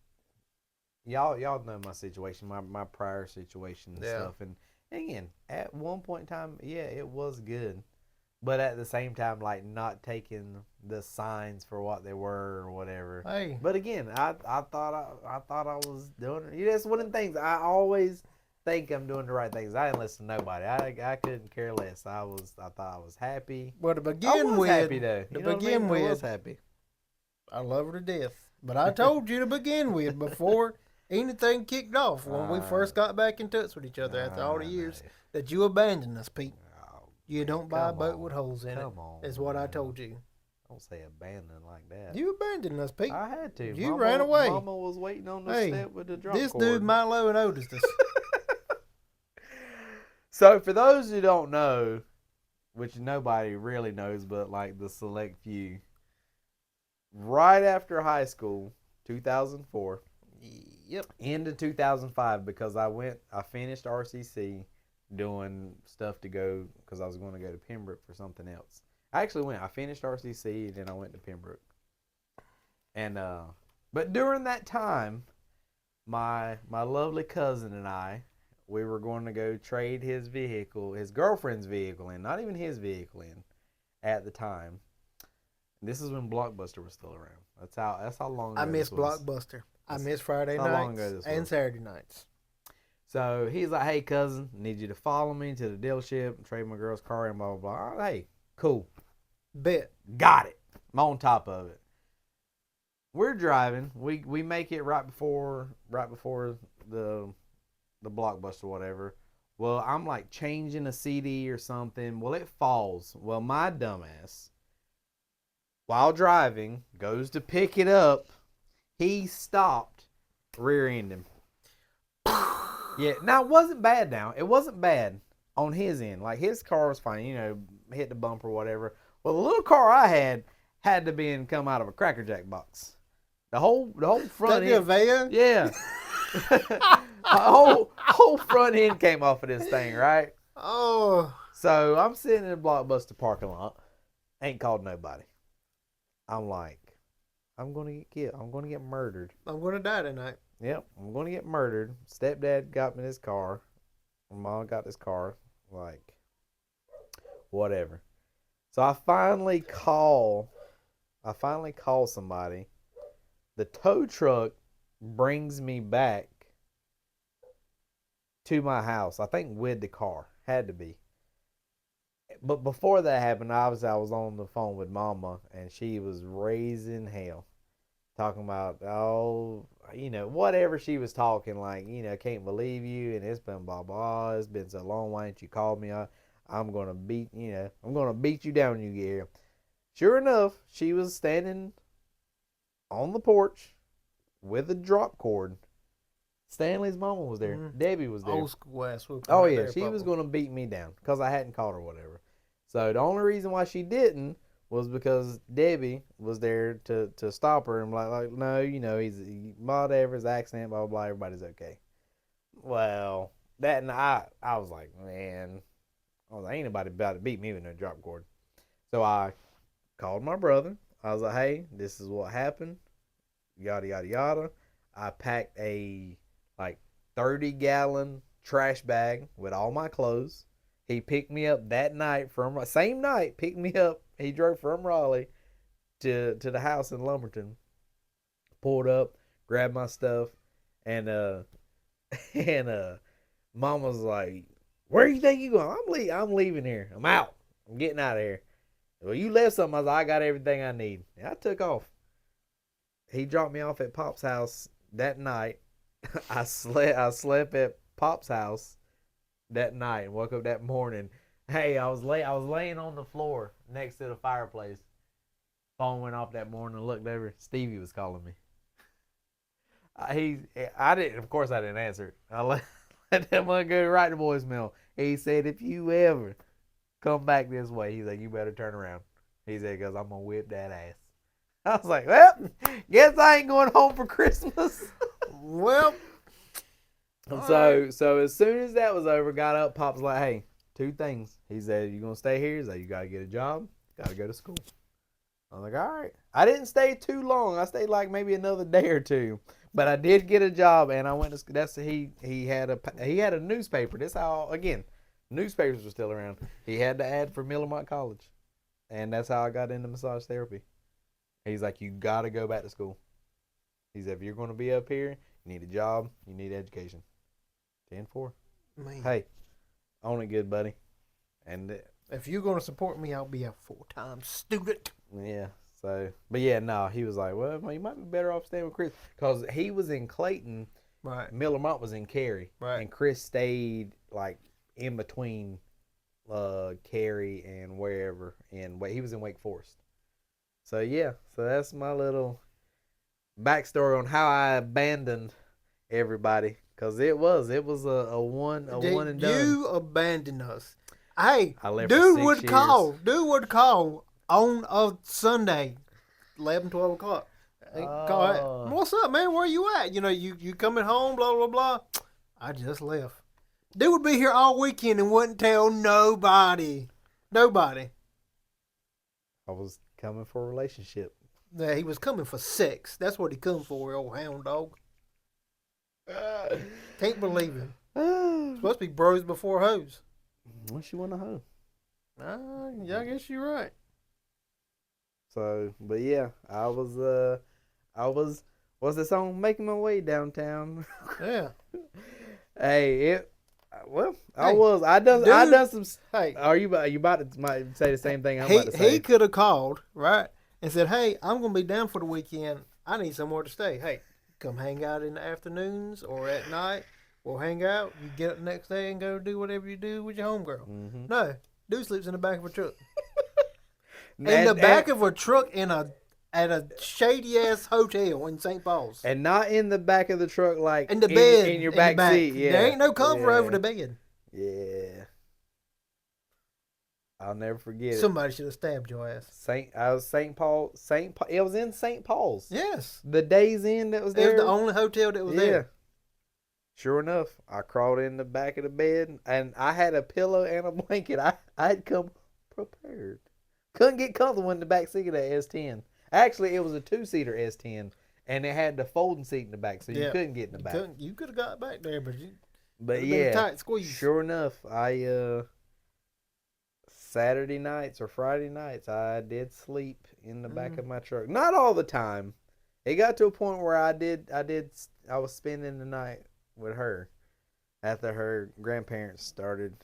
y'all know my situation, my prior situation and yeah. stuff, and again, at one point in time, yeah, it was good, but at the same time, like not taking the signs for what they were or whatever. Hey, But again, I thought I was doing it. That's one of the things I always think I'm doing the right things. I didn't listen to nobody. I couldn't care less. I thought I was happy. well to I begin was with, happy though. to You know what I mean? begin I was with, happy. I love her to death. But I told you to begin with before anything kicked off when we Uh, first got back in touch with each other after all the I know. years that you abandoned us, Pete. Oh, You man, don't buy a come boat on. with holes in it. Come on, Is what I man. told you. Don't say abandoned like that. You abandoned us, Pete. I had to. You ran away. Mama was waiting on the Hey, step with the drop this dude cord. Milo and noticed us. So for those who don't know, which nobody really knows, but like the select few, right after high school, 2004, Yep. into 2005, because I finished RCC doing stuff to go, because I was going to go to Pembroke for something else. I finished RCC, and then I went to Pembroke. And, but during that time, my lovely cousin and I, we were going to go trade his girlfriend's vehicle in, not even his vehicle in, at the time. This is when Blockbuster was still around. That's how long ago I miss this was. Blockbuster. I miss Friday how long nights ago this and was. Saturday nights. So he's like, "Hey cousin, need you to follow me to the dealership and trade my girl's car and blah blah blah." Hey, cool, Bet. got it. I'm on top of it. We're driving. We make it right before the Blockbuster, whatever. Well, I'm like changing a CD or something. Well, it falls. Well, my dumbass, while driving, goes to pick it up. He stopped, rear end him. Yeah, now it wasn't bad. Now it wasn't bad on his end. Like his car was fine. You know, hit the bumper, or whatever. Well, the little car I had to be come out of a Cracker Jack box. The whole front That end. Avea? Yeah. The whole front end came off of this thing, right? Oh. So I'm sitting in a Blockbuster parking lot. Ain't called nobody. I'm like, I'm gonna get killed. I'm gonna get murdered. I'm gonna die tonight. Yep, I'm gonna get murdered. Stepdad got me this car. My mom got this car. Like, whatever. So I finally call. Somebody. The tow truck brings me back to my house. I think with the car. Had to be. But before that happened, obviously I was on the phone with Mama, and she was raising hell, talking about whatever she was talking, like, can't believe you, and it's been blah blah. It's been so long. Why didn't you call me? I'm gonna beat you down when you get here. Sure enough, she was standing on the porch with a drop cord. Stanley's mama was there. Mm-hmm. Debbie was there. Old school ass whooping. Oh, yeah. She was going to beat me down because I hadn't caught her or whatever. So the only reason why she didn't was because Debbie was there to stop her and like no, he's whatever, his accident, blah, blah, blah, everybody's okay. Well, that night, I was like, man, ain't nobody about to beat me with no drop cord. So I called my brother. I was like, hey, this is what happened. Yada, yada, yada. I packed a 30-gallon trash bag with all my clothes. He picked me up that night same night, picked me up. He drove from Raleigh to the house in Lumberton. Pulled up, grabbed my stuff, and Mom was like, where do you think you going? I'm leaving here. I'm out. I'm getting out of here. Well, you left something. I was like, I got everything I need. And I took off. He dropped me off at Pop's house that night. I slept at Pop's house that night and woke up that morning. Hey, I was laying on the floor next to the fireplace. Phone went off that morning. I looked over. Stevie was calling me. Of course I didn't answer it. I let that one go right to voicemail. He said, if you ever come back this way, he's like, you better turn around. He said, because I'm going to whip that ass. I was like, well, guess I ain't going home for Christmas. Well, so as soon as that was over, got up, Pop's like, hey, two things. He said, you going to stay here? He's like, you got to get a job, got to go to school. I was like, all right. I didn't stay too long. I stayed like maybe another day or two. But I did get a job, and I went to he had a newspaper. This how, again, newspapers were still around. He had the ad for Millamont College. And that's how I got into massage therapy. He's like, you got to go back to school. He said, if you're going to be up here, you need a job, you need education. 10-4. Man. Hey, own it good, buddy. And if you're going to support me, I'll be a full-time student. Yeah. So, but yeah, no, he was like, well, you might be better off staying with Chris. Because he was in Clayton. Right. Millamont was in Cary. Right. And Chris stayed, in between Cary and wherever. And he was in Wake Forest. So, yeah. So, that's my little backstory on how I abandoned everybody. Because it was a one and done. You abandoned us. Hey, I left dude would years. Dude would call on a Sunday, 11, 12 o'clock. What's up, man? Where you at? You coming home, blah, blah, blah. I just left. Dude would be here all weekend and wouldn't tell nobody. Nobody. I was coming for a relationship. Yeah, he was coming for sex. That's what he come for, old hound dog. Can't believe him. Supposed to be bros before hoes. Unless you want a hoe. Yeah, I guess you're right. So, but yeah, I was, what's the song? Making my way downtown. Yeah. Hey, I done some. Hey, are you about to say the same thing I'm about to say? He could have called, right, and said, hey, I'm going to be down for the weekend. I need somewhere to stay. Hey, come hang out in the afternoons or at night. We'll hang out. You get up the next day and go do whatever you do with your homegirl. Mm-hmm. No, dude sleeps in the back of a truck. In the back of a truck at a shady ass hotel in St. Paul's. And not in the back of the truck, like in the bed in your back seat. Yeah, there ain't no cover over the bed. Yeah, I'll never forget it. Somebody should have stabbed your ass. It was in St. Paul's. Yes. The Days Inn that was there. It was the only hotel that was there. Sure enough, I crawled in the back of the bed, and I had a pillow and a blanket. I'd come prepared. Couldn't get comfortable in the back seat of that S10. Actually, it was a two-seater S10, and it had the folding seat in the back, so you Yeah. couldn't get in the back. You could have got back there, but you would But have been a yeah, tight squeeze. sure enough, I Saturday nights or Friday nights, I did sleep in the back of my truck. Not all the time. It got to a point where I was spending the night with her after her grandparents started,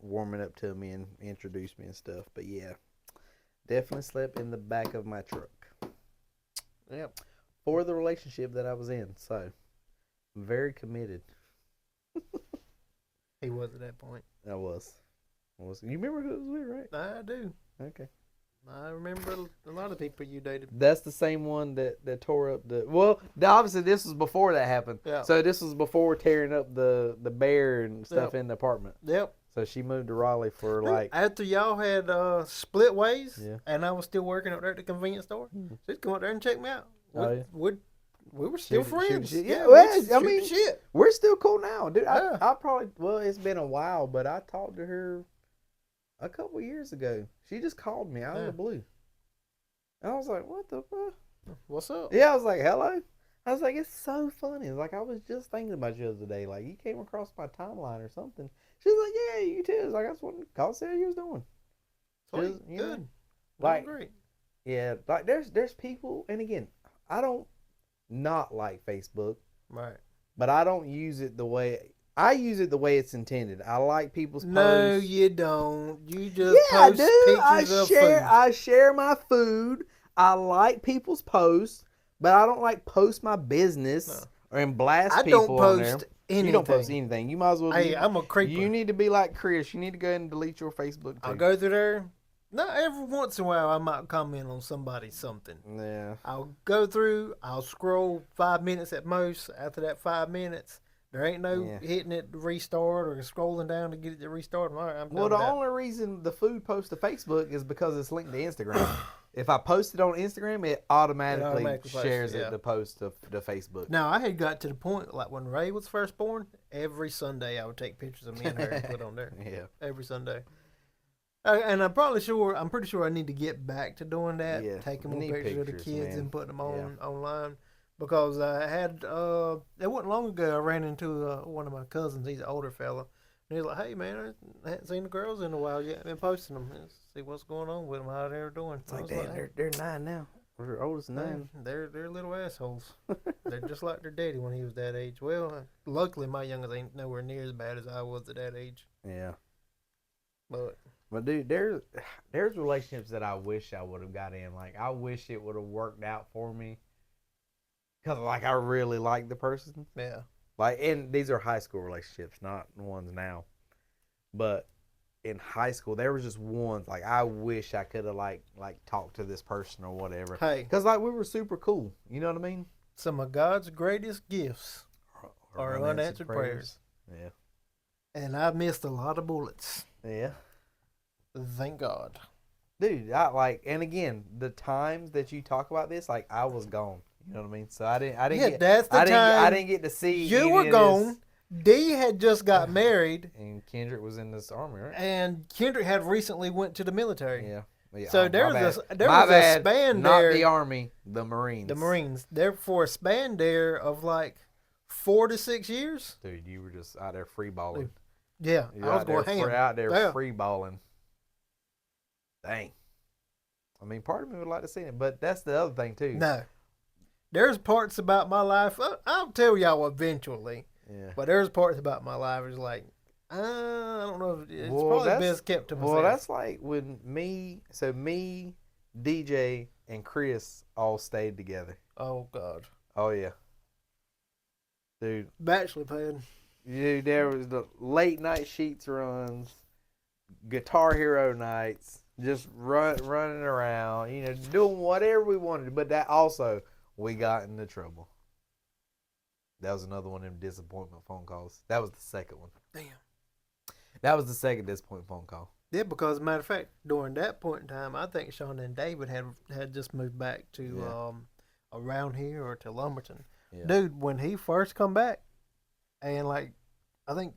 warming up to me and introduced me and stuff. But yeah, definitely slept in the back of my truck. Yep. For the relationship that I was in. So, very committed. He was at that point. I was. You remember who it was with, right? I do. Okay. I remember a lot of people you dated. That's the same one that tore up the. Well, obviously this was before that happened. Yeah. So this was before tearing up the bear and stuff Yep. in the apartment. Yep. So she moved to Raleigh for like. After y'all had split ways, Yeah. and I was still working up there at the convenience store, she'd come up there and check me out. We were still friends. Yeah, well, shit. We're still cool now, dude. Yeah. I probably it's been a while, but I talked to her a couple years ago. She just called me out of the blue. And I was like, what the fuck? What's up? Yeah, I was like, hello? I was like, it's so funny. It's like, I was just thinking about you the other day. Like, you came across my timeline or something. She's like, yeah, you too. It's like, I just wanted to call, see how you was doing. Sweet. Good. Good. Like, great. Yeah, like, there's people, and again, I don't not like Facebook. Right. But I don't use it the way I use it the way it's intended. I like people's posts. No, you don't. You just post pictures of food. I share my food. I like people's posts, but I don't like post my business or blast people on there. Anything. You don't post anything. You might as well. Hey, I'm a creeper. You need to be like Chris. You need to go ahead and delete your Facebook too. I'll go through there. Not every once in a while I might comment on somebody's something. Yeah. I'll go through. I'll scroll 5 minutes at most. After that 5 minutes, there ain't no hitting it to restart or scrolling down to get it to restart. All right, I'm done Well, the with that. only reason the food post to Facebook is because it's linked to Instagram. If I post it on Instagram, it automatically shares it to post to Facebook. Now, I had got to the point, like when Ray was first born, every Sunday I would take pictures of me and her and put on there. Yeah. Every Sunday. And I'm pretty sure I need to get back to doing that. Yeah. Taking more pictures of the kids man. and putting them on online. Because I had, it wasn't long ago, I ran into one of my cousins. He's an older fella. And he's like, hey, man, I hadn't seen the girls in a while yet. I've been posting them. See what's going on with them, how they're doing. It's like, damn, they're 9 now. We're oldest 9. They're little assholes. They're just like their daddy when he was that age. Well, luckily my youngest ain't nowhere near as bad as I was at that age. Yeah. But dude, there's relationships that I wish I would have got in. Like, I wish it would have worked out for me. Because, like, I really like the person. Yeah. Like, and these are high school relationships, not the ones now. But in high school, there was just ones, like, I wish I could have, like talked to this person or whatever. Hey. Because, like, we were super cool. You know what I mean? Some of God's greatest gifts are unanswered prayers. Yeah. And I missed a lot of bullets. Yeah. Thank God. Dude, and again, the times that you talk about this, like, I was gone. You know what I mean? So I didn't get to see. You were gone. D had just got married. And Kendrick was in this army, right? And Kendrick had recently went to the military. Yeah. So there was a span there. Not the army, the Marines. The Marines. Therefore, a span there of like 4 to 6 years. Dude, you were just out there free balling. Yeah, I was going ham. Out there free balling. Dang. I mean, part of me would like to see it, but that's the other thing too. No. There's parts about my life, I'll tell y'all eventually. Yeah. But there's parts about my life that's like, I don't know. It's probably best kept to myself. Well, that's like when me, DJ, and Chris all stayed together. Oh, God. Oh, yeah. Dude. Bachelor pad. Dude, there was the late night sheets runs, Guitar Hero nights, just running around, doing whatever we wanted. But that also, we got into trouble. That was another one of them disappointment phone calls. That was the second one. Damn. That was the second disappointment phone call. Yeah, because as a matter of fact, during that point in time, I think Sean and David had just moved back to around here or to Lumberton. Yeah. Dude, when he first come back, and like, I think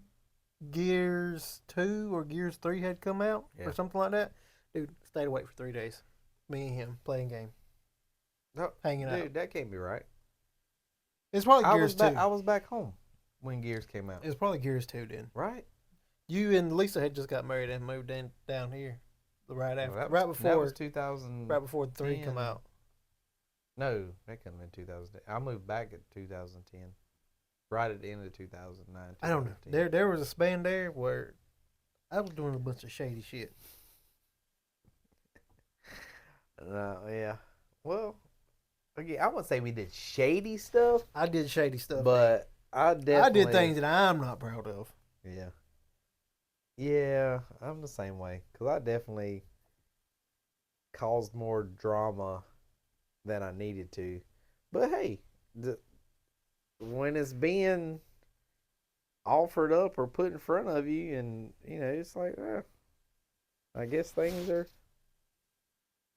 Gears 2 or Gears 3 had come out Yeah. or something like that. Dude, stayed awake for 3 days. Me and him playing game, No, hanging out. dude, that can't be right. It's probably I was Gears back. 2. I was back home when Gears came out. It's probably Gears 2 then. Right. You and Lisa had just got married and moved down here right after, Well, right that before, was 2000. right before 3 come out. No, that couldn't have been 2000. I moved back at 2010, right at the end of 2009. I don't know. There was a span there where I was doing a bunch of shady shit. Yeah. Well, again, I wouldn't say we did shady stuff, I did shady stuff, but I definitely I did things that I'm not proud of. Yeah. Yeah, I'm the same way because I definitely caused more drama than I needed to. But hey, when it's being offered up or put in front of you, and it's like, I guess things are.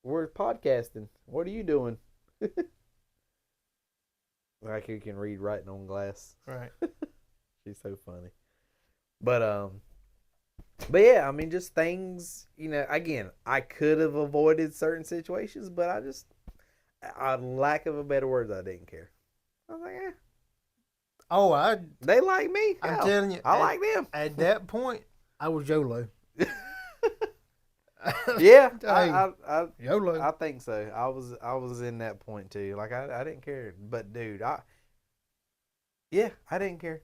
We're podcasting. What are you doing? Like you can read writing on glass. Right. She's so funny. But But yeah, I mean, just things, again, I could have avoided certain situations, but lack of a better word, I didn't care. I was like, Oh, they like me. I'm Hell, telling you, I like them. At that point, I was YOLO. Yeah, Hey, I YOLO. think so. I was in that point too. Like I didn't care, but dude, I didn't care.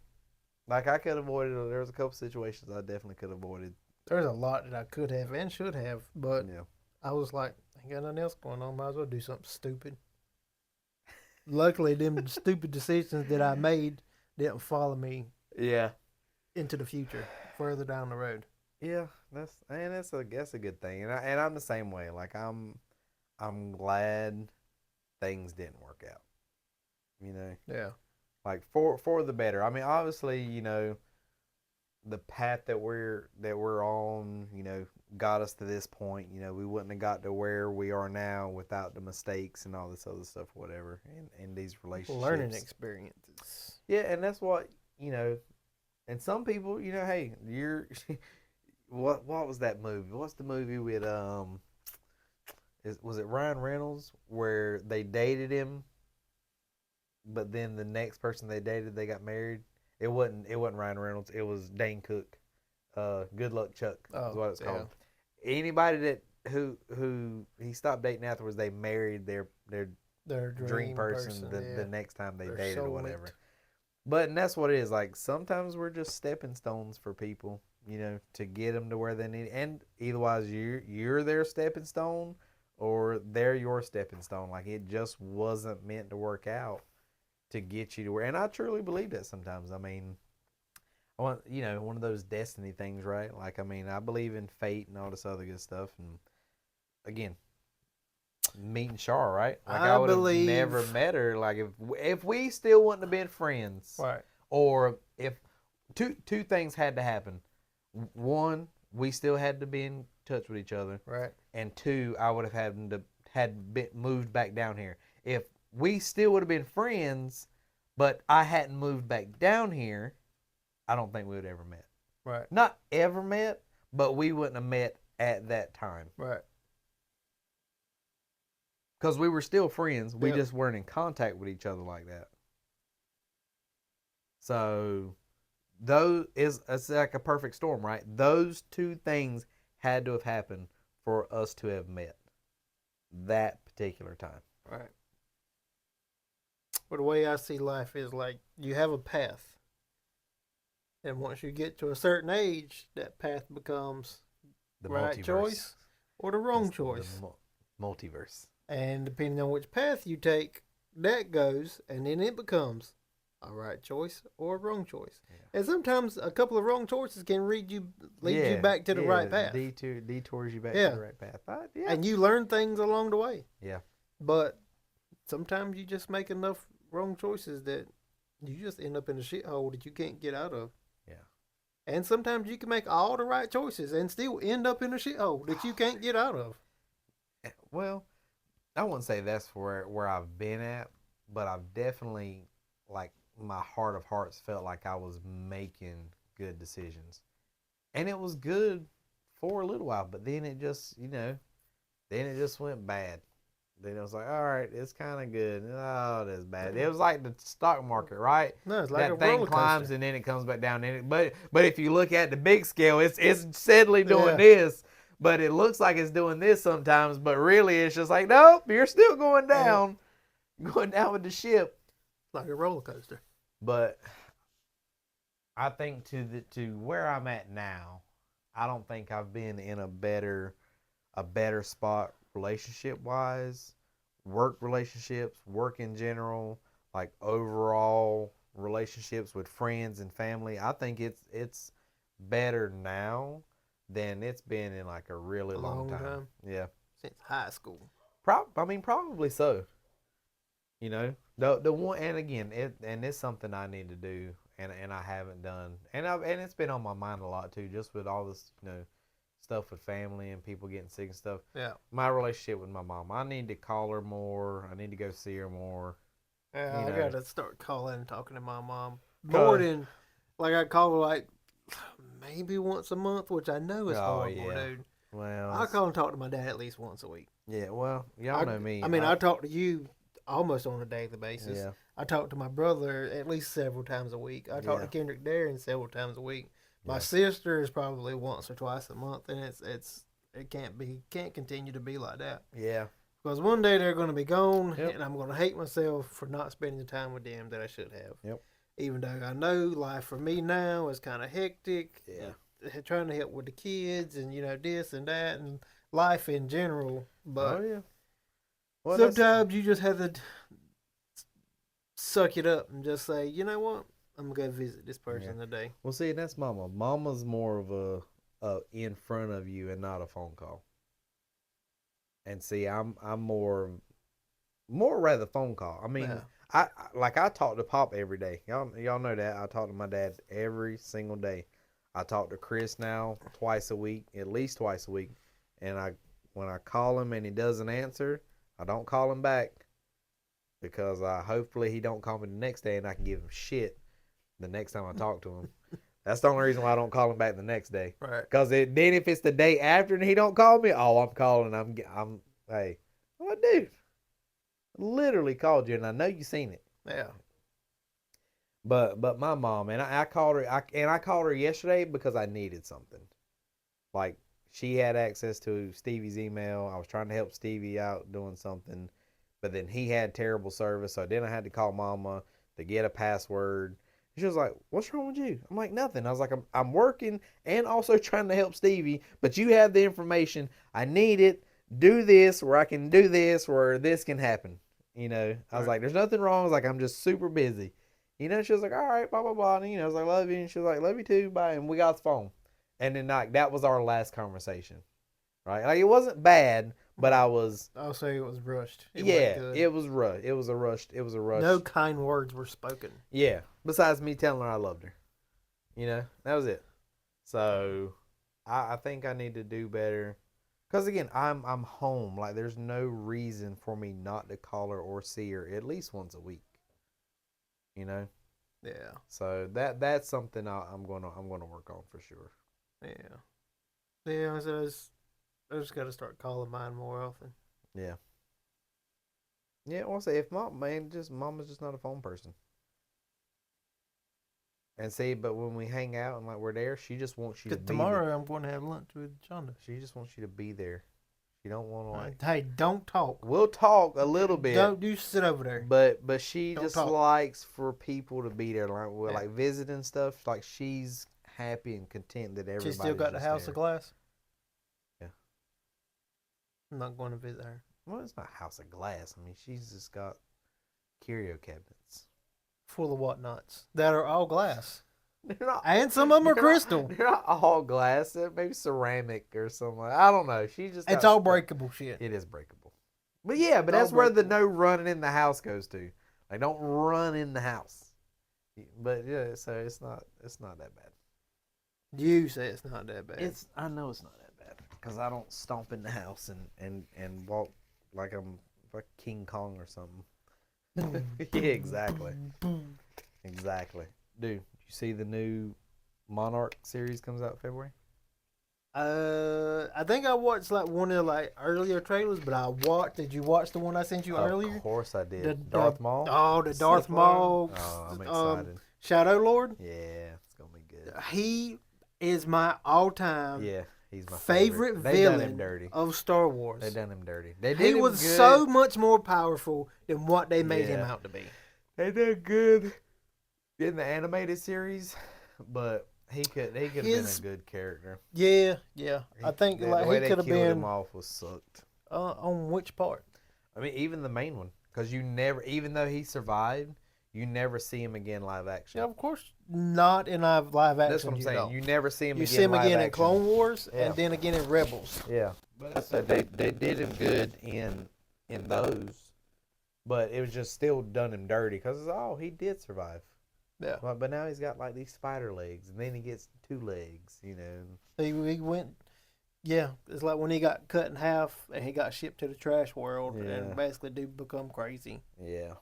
Like I could have avoided. There was a couple situations I definitely could have avoided. There's a lot that I could have and should have, but Yeah. I was like, ain't got nothing else going on. Might as well do something stupid. Luckily, them stupid decisions that I made didn't follow me Yeah. into the future, further down the road. Yeah, that's a good thing, and I'm the same way. Like I'm glad things didn't work out. You know, Yeah. like for the better. I mean, obviously, the path that we're on, got us to this point. We wouldn't have got to where we are now without the mistakes and all this other stuff, whatever, in these relationships. Learning experiences. Yeah, and that's what And some people, hey, you're. What was that movie? What's the movie with was it Ryan Reynolds where they dated him, but then the next person they dated they got married? It wasn't Ryan Reynolds. It was Dane Cook. Good Luck Chuck is what it's called. Anybody that who he stopped dating afterwards, they married their dream person, the next time they dated or whatever. But that's what it is. Like sometimes we're just stepping stones for people, to get them to where they need. And otherwise, you're their stepping stone, or they're your stepping stone. Like it just wasn't meant to work out to get you to where. And I truly believe that sometimes. I mean, one of those destiny things, right? Like I mean, I believe in fate and all this other good stuff. And again, meeting Char, right? Like I would have never met her. Like if we still wouldn't have been friends, Right. or if two things had to happen. One, we still had to be in touch with each other, Right. and two, I would have had been moved back down here. If we still would have been friends, but I hadn't moved back down here, I don't think we would have ever met. Right. Not ever met, but we wouldn't have met at that time. Right. Because we were still friends. We just weren't in contact with each other like that. So, it's like a perfect storm, right? Those two things had to have happened for us to have met that particular time. Right. But the way I see life is like you have a path. And once you get to a certain age, that path becomes the right choice or the wrong choice. The multiverse. And depending on which path you take, that goes, and then it becomes a right choice or a wrong choice. Yeah. And sometimes a couple of wrong choices can lead you back to the right path. Detours you back to the right path. And you learn things along the way. Yeah. But sometimes you just make enough wrong choices that you just end up in a shithole that you can't get out of. Yeah. And sometimes you can make all the right choices and still end up in a shithole that you can't get out of. Well, I wouldn't say that's where I've been at, but I've definitely, like, my heart of hearts felt like I was making good decisions. And it was good for a little while, but then it just, then it just went bad. Then it was like, all right, it's kind of good. Oh, that's bad. It was like the stock market, right? No, it's like a That thing roller climbs coaster. and then it comes back down. But if you look at the big scale, it's steadily doing Yeah. this. But it looks like it's doing this sometimes. But really, it's just like, nope, you're still going down, going down with the ship. Like a roller coaster. But I think to where I'm at now, I don't think I've been in a better spot relationship wise, work relationships, work in general, like overall relationships with friends and family. I think it's better now than it's been in like a really A long long time. time. Yeah. Since high school. I mean probably so. The one, and again, it's something I need to do, and I haven't done, and it's been on my mind a lot too, just with all this stuff with family and people getting sick and stuff. Yeah. My relationship with my mom, I need to call her more. I need to go see her more. Yeah, I gotta start calling and talking to my mom more Cause, than like I call her like maybe once a month, which I know is oh horrible, yeah, dude. well, I call and talk to my dad at least once a week. yeah, well, y'all I, know me. I mean, I talk to you almost on a daily basis. Yeah, I talk to my brother at least several times a week. I talk to yeah, Kendrick Darren several times a week. My yeah, sister is probably once or twice a month, and it can't continue to be like that. yeah, Because one day they're going to be gone, yep, and I'm going to hate myself for not spending the time with them that I should have. yep, Even though I know life for me now is kind of hectic, yeah. trying to help with the kids and this and that and life in general. Oh But yeah. Well, sometimes you just have to suck it up and just say, you know what, I'm gonna go visit this yeah. person today. Well, see, that's Mama. Mama's more of a in front of you and not a phone call. And see, I'm more rather phone call. I mean, Yeah, I talk to Pop every day. Y'all know that I talk to my dad every single day. I talk to Chris now twice a week, at least twice a week. And when I call him and he doesn't answer, I don't call him back because hopefully he don't call me the next day and I can give him shit the next time I talk to him. That's the only reason why I don't call him back the next day. right. Cause then if it's the day after and he don't call me, oh, I'm calling. I'm hey, what dude? Literally called you, and I know you seen it. Yeah, But my mom, and I called her. I called her yesterday because I needed something. Like she had access to Stevie's email. I was trying to help Stevie out doing something, but then he had terrible service. So then I had to call Mama to get a password. She was like, "What's wrong with you?" I'm like, "Nothing." I was like, "I'm working and also trying to help Stevie, but you have the information. I need it. Do this where I can do this where this can happen." I was right. like, "There's nothing wrong." I was like, "I'm just super busy." She was like, "All right, blah blah blah." And I was like, "Love you," and she was like, "Love you too, bye." And we got the phone, and then like that was our last conversation, right? Like it wasn't bad, but I was, I'll say it was rushed. It wasn't yeah, good. it was rough. It was a rush. It was a rush. No kind words were spoken. Yeah. Besides me telling her I loved her, that was it. So, I think I need to do better. Cause again, I'm home. Like there's no reason for me not to call her or see her at least once a week. You know. Yeah, So that's something I'm gonna work on for sure. yeah, yeah. I just got to start calling mine more often. Yeah. Yeah. Well, say if mama's just not a phone person. And see, but when we hang out and like we're there, she just wants you to Cause be there. tomorrow I'm going to have lunch with Chonda. She just wants you to be there. She don't want to like. Hey, don't talk. We'll talk a little bit. Don't you sit over there. But she Don't just talk. likes for people to be there, like we're Yeah. like visiting stuff. Like she's happy and content that everybody's She still got the just house there. of glass. Yeah. I'm not going to visit her. Well, it's not house of glass. I mean, she's just got curio cabinets. Full of whatnots that are all glass. They're not, And some of them are crystal. They're not all glass. They're maybe ceramic or something. I don't know. She just got It's all stuff. breakable shit. It is breakable. But yeah, but It's that's all where the breakable. no running in the house goes to. Like don't run in the house. But yeah, so it's not that bad. You say it's not that bad. I know it's not that bad because I don't stomp in the house and walk like I'm like King Kong or something. Yeah, exactly. Exactly. Dude, you see the new Monarch series comes out February. I think I watched like one of the like earlier trailers, but I watched. Did you watch the one I sent you earlier? Of course I did. The Darth Maul. the Darth Sith Lord. Maul, Oh, I'm excited. Shadow Lord. Yeah, it's gonna be good. He is my all-time Yeah, he's my favorite They done him villain dirty. of Star Wars. They done him dirty. They did He him was good. so much more powerful than what they made him Yeah. out to be. They did good in the animated series, but he could have been a good character. Yeah. I think the like way he they could have killed been him off was sucked. on which part? I mean, even the main one, because you never, even though he survived, you never see him again live action. Yeah, of course not in live action. That's what I'm saying. Don't. You never see him. You again see him live again action. in Clone Wars, Yeah. and then again in Rebels. Yeah, but I said they did him good in those, but it was just still done him dirty because he did survive. Yeah. But now he's got like these spider legs, and then he gets 2 legs. He went. Yeah, it's like when he got cut in half and he got shipped to the trash world Yeah. and basically did become crazy. Yeah.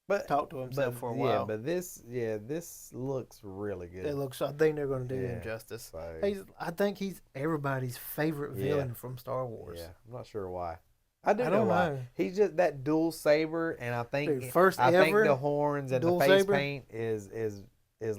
But Talk to himself for a while. Yeah, but this looks really good. It looks. I think they're going to do him Yeah. justice. So, I think he's everybody's favorite villain from Star Wars. yeah, I'm not sure why. I don't know why. know. He's just that dual saber, and I think Dude, first I think ever the horns and the dual face saber? paint is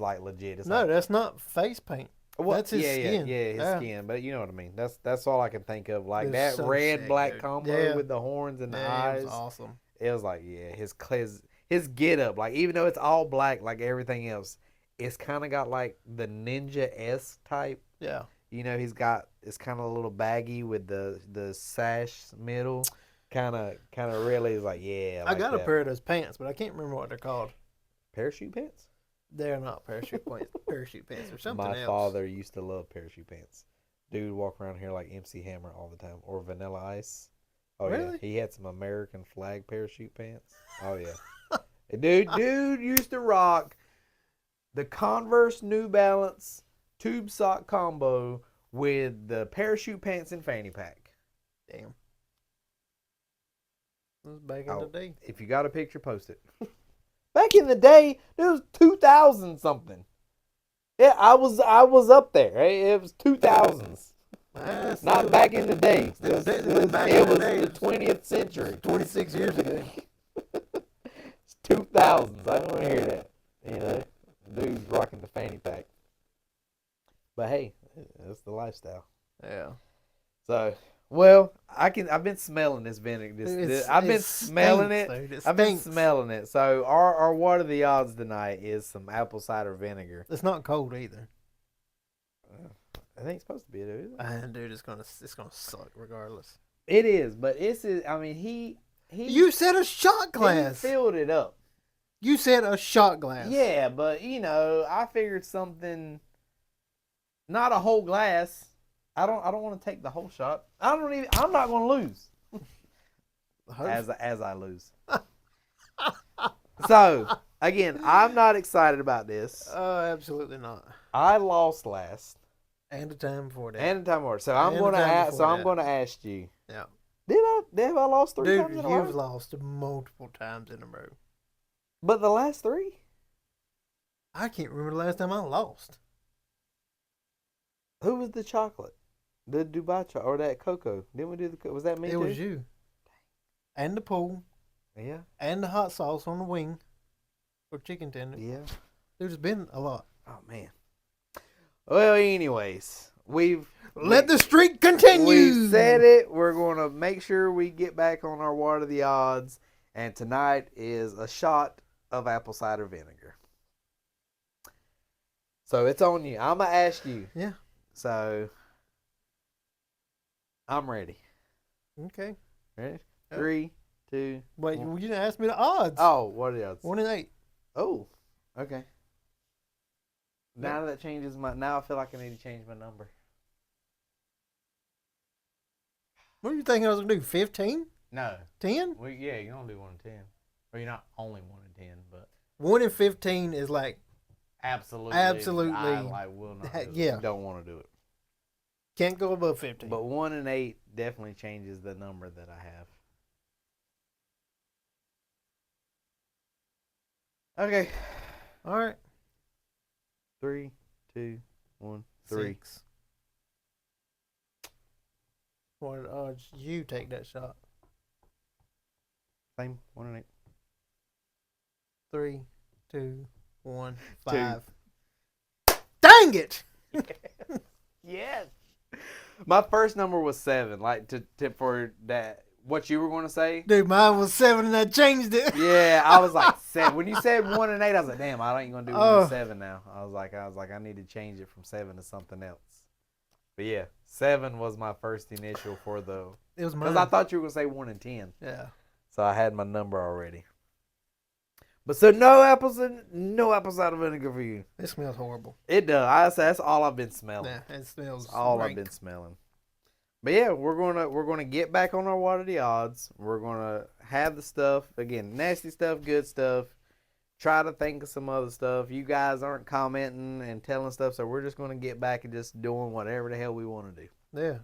like legit. It's No, like, that's not face paint. well, that's his skin. Yeah, his Yeah. skin. But you know what I mean. That's all I can think of. Like It's that so red sick, black dude. combo Yeah. with the horns and the Yeah, eyes. it was awesome. It was like, yeah, his get up, like even though it's all black like everything else, it's kind of got like the ninja-esque type. Yeah. It's kind of a little baggy with the sash middle. Kind of really is like, yeah. I got a pair of those pants, but I can't remember what they're called. Parachute pants? They're not parachute pants. Parachute pants or something else. My father used to love parachute pants. Dude walk around here like MC Hammer all the time, or Vanilla Ice. Oh Really? yeah, he had some American flag parachute pants. Oh yeah, dude used to rock the Converse New Balance tube sock combo with the parachute pants and fanny pack. Damn. This was back in the day. If you got a picture, post it. Back in the day, it was 2000 something. Yeah, I was up there. Right? It was 2000s. Not back in the day. It was the 20th century. 26 years ago. It's 2000s. I don't want to hear that. Dude's rocking the fanny pack. But hey, that's the lifestyle. Yeah. So, well, I've been smelling this vinegar. I've been smelling it. I've been smelling it. So our what are the odds tonight is some apple cider vinegar. It's not cold either. I think it's supposed to be, dude. Dude, it's gonna suck regardless. It is, but I mean, he. You said a shot glass. He filled it up. You said a shot glass. Yeah, but I figured something. Not a whole glass. I don't want to take the whole shot. I'm not going to lose. As I lose. So again, I'm not excited about this. Oh, absolutely not. I lost last. And the time before that. And the time before. So I'm going to ask you. Yeah. Have I lost 3 times in a row? You've lost multiple times in a row. But the last 3? I can't remember the last time I lost. Who was the chocolate? The Dubai chocolate or that cocoa? Didn't we do was that me It too? was you. And the pool. Yeah. And the hot sauce on the wing. Or chicken tender. Yeah. There's been a lot. Oh man. Well, anyways, let the streak continue. We said it. We're going to make sure we get back on our what are the odds. And tonight is a shot of apple cider vinegar. So it's on you. I'm going to ask you. Yeah. So I'm ready. Okay. Ready? 3, 2. Wait, you didn't ask me the odds. Oh, what are the odds? 1 in 8. Oh, okay. Now that changes now I feel like I need to change my number. What are you thinking I was going to do? 15? No. 10? Well, yeah, you're going to do 1 in 10. Or you're not only 1 in 10, but 1 in 15 is like absolutely. I will not do it. Yeah. Don't want to do it. Can't go above 15. But 1 in 8 definitely changes the number that I have. Okay. All right. 3, 2, 1, 3. 6. Well, you take that shot. Same. 1 and 8. 3, 2, 1, 2. 5. Dang it! Yes. My first number was 7. Like to for that. What you were going to say? Dude, mine was 7 and I changed it. Yeah, I was like 7. When you said 1 and 8, I was like, damn, I ain't gonna do 1 and 7 now. I was like, I need to change it from 7 to something else. But yeah, 7 was my first initial for the. It was mine. Because I thought you were gonna say 1 and 10. Yeah. So I had my number already. But so no apples cider vinegar for you. It smells horrible. It does. I say that's all I've been smelling. Yeah, it smells. That's all rank. I've been smelling. But yeah, we're gonna get back on our What Are the Odds. We're gonna have the stuff again, nasty stuff, good stuff. Try to think of some other stuff. You guys aren't commenting and telling stuff, so we're just gonna get back and just doing whatever the hell we want to do. Yeah.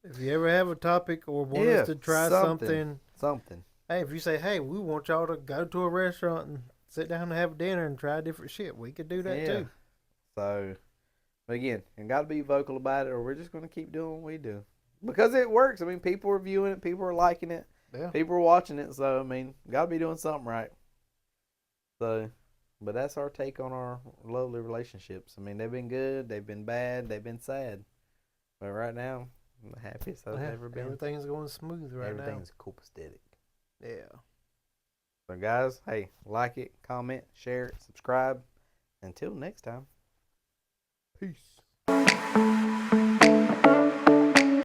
If you ever have a topic or want us to try something. Hey, if you say, hey, we want y'all to go to a restaurant and sit down and have dinner and try different shit, we could do that too. So, but again, you got to be vocal about it, or we're just gonna keep doing what we do. Because it works. I mean, people are viewing it. People are liking it. Yeah. People are watching it. So, I mean, got to be doing something right. So, but that's our take on our lovely relationships. I mean, they've been good. They've been bad. They've been sad. But right now, I'm the happiest I've ever been. Everything's going smooth right now. Everything's copacetic. Yeah. So, guys, hey, like it, comment, share it, subscribe. Until next time. Peace.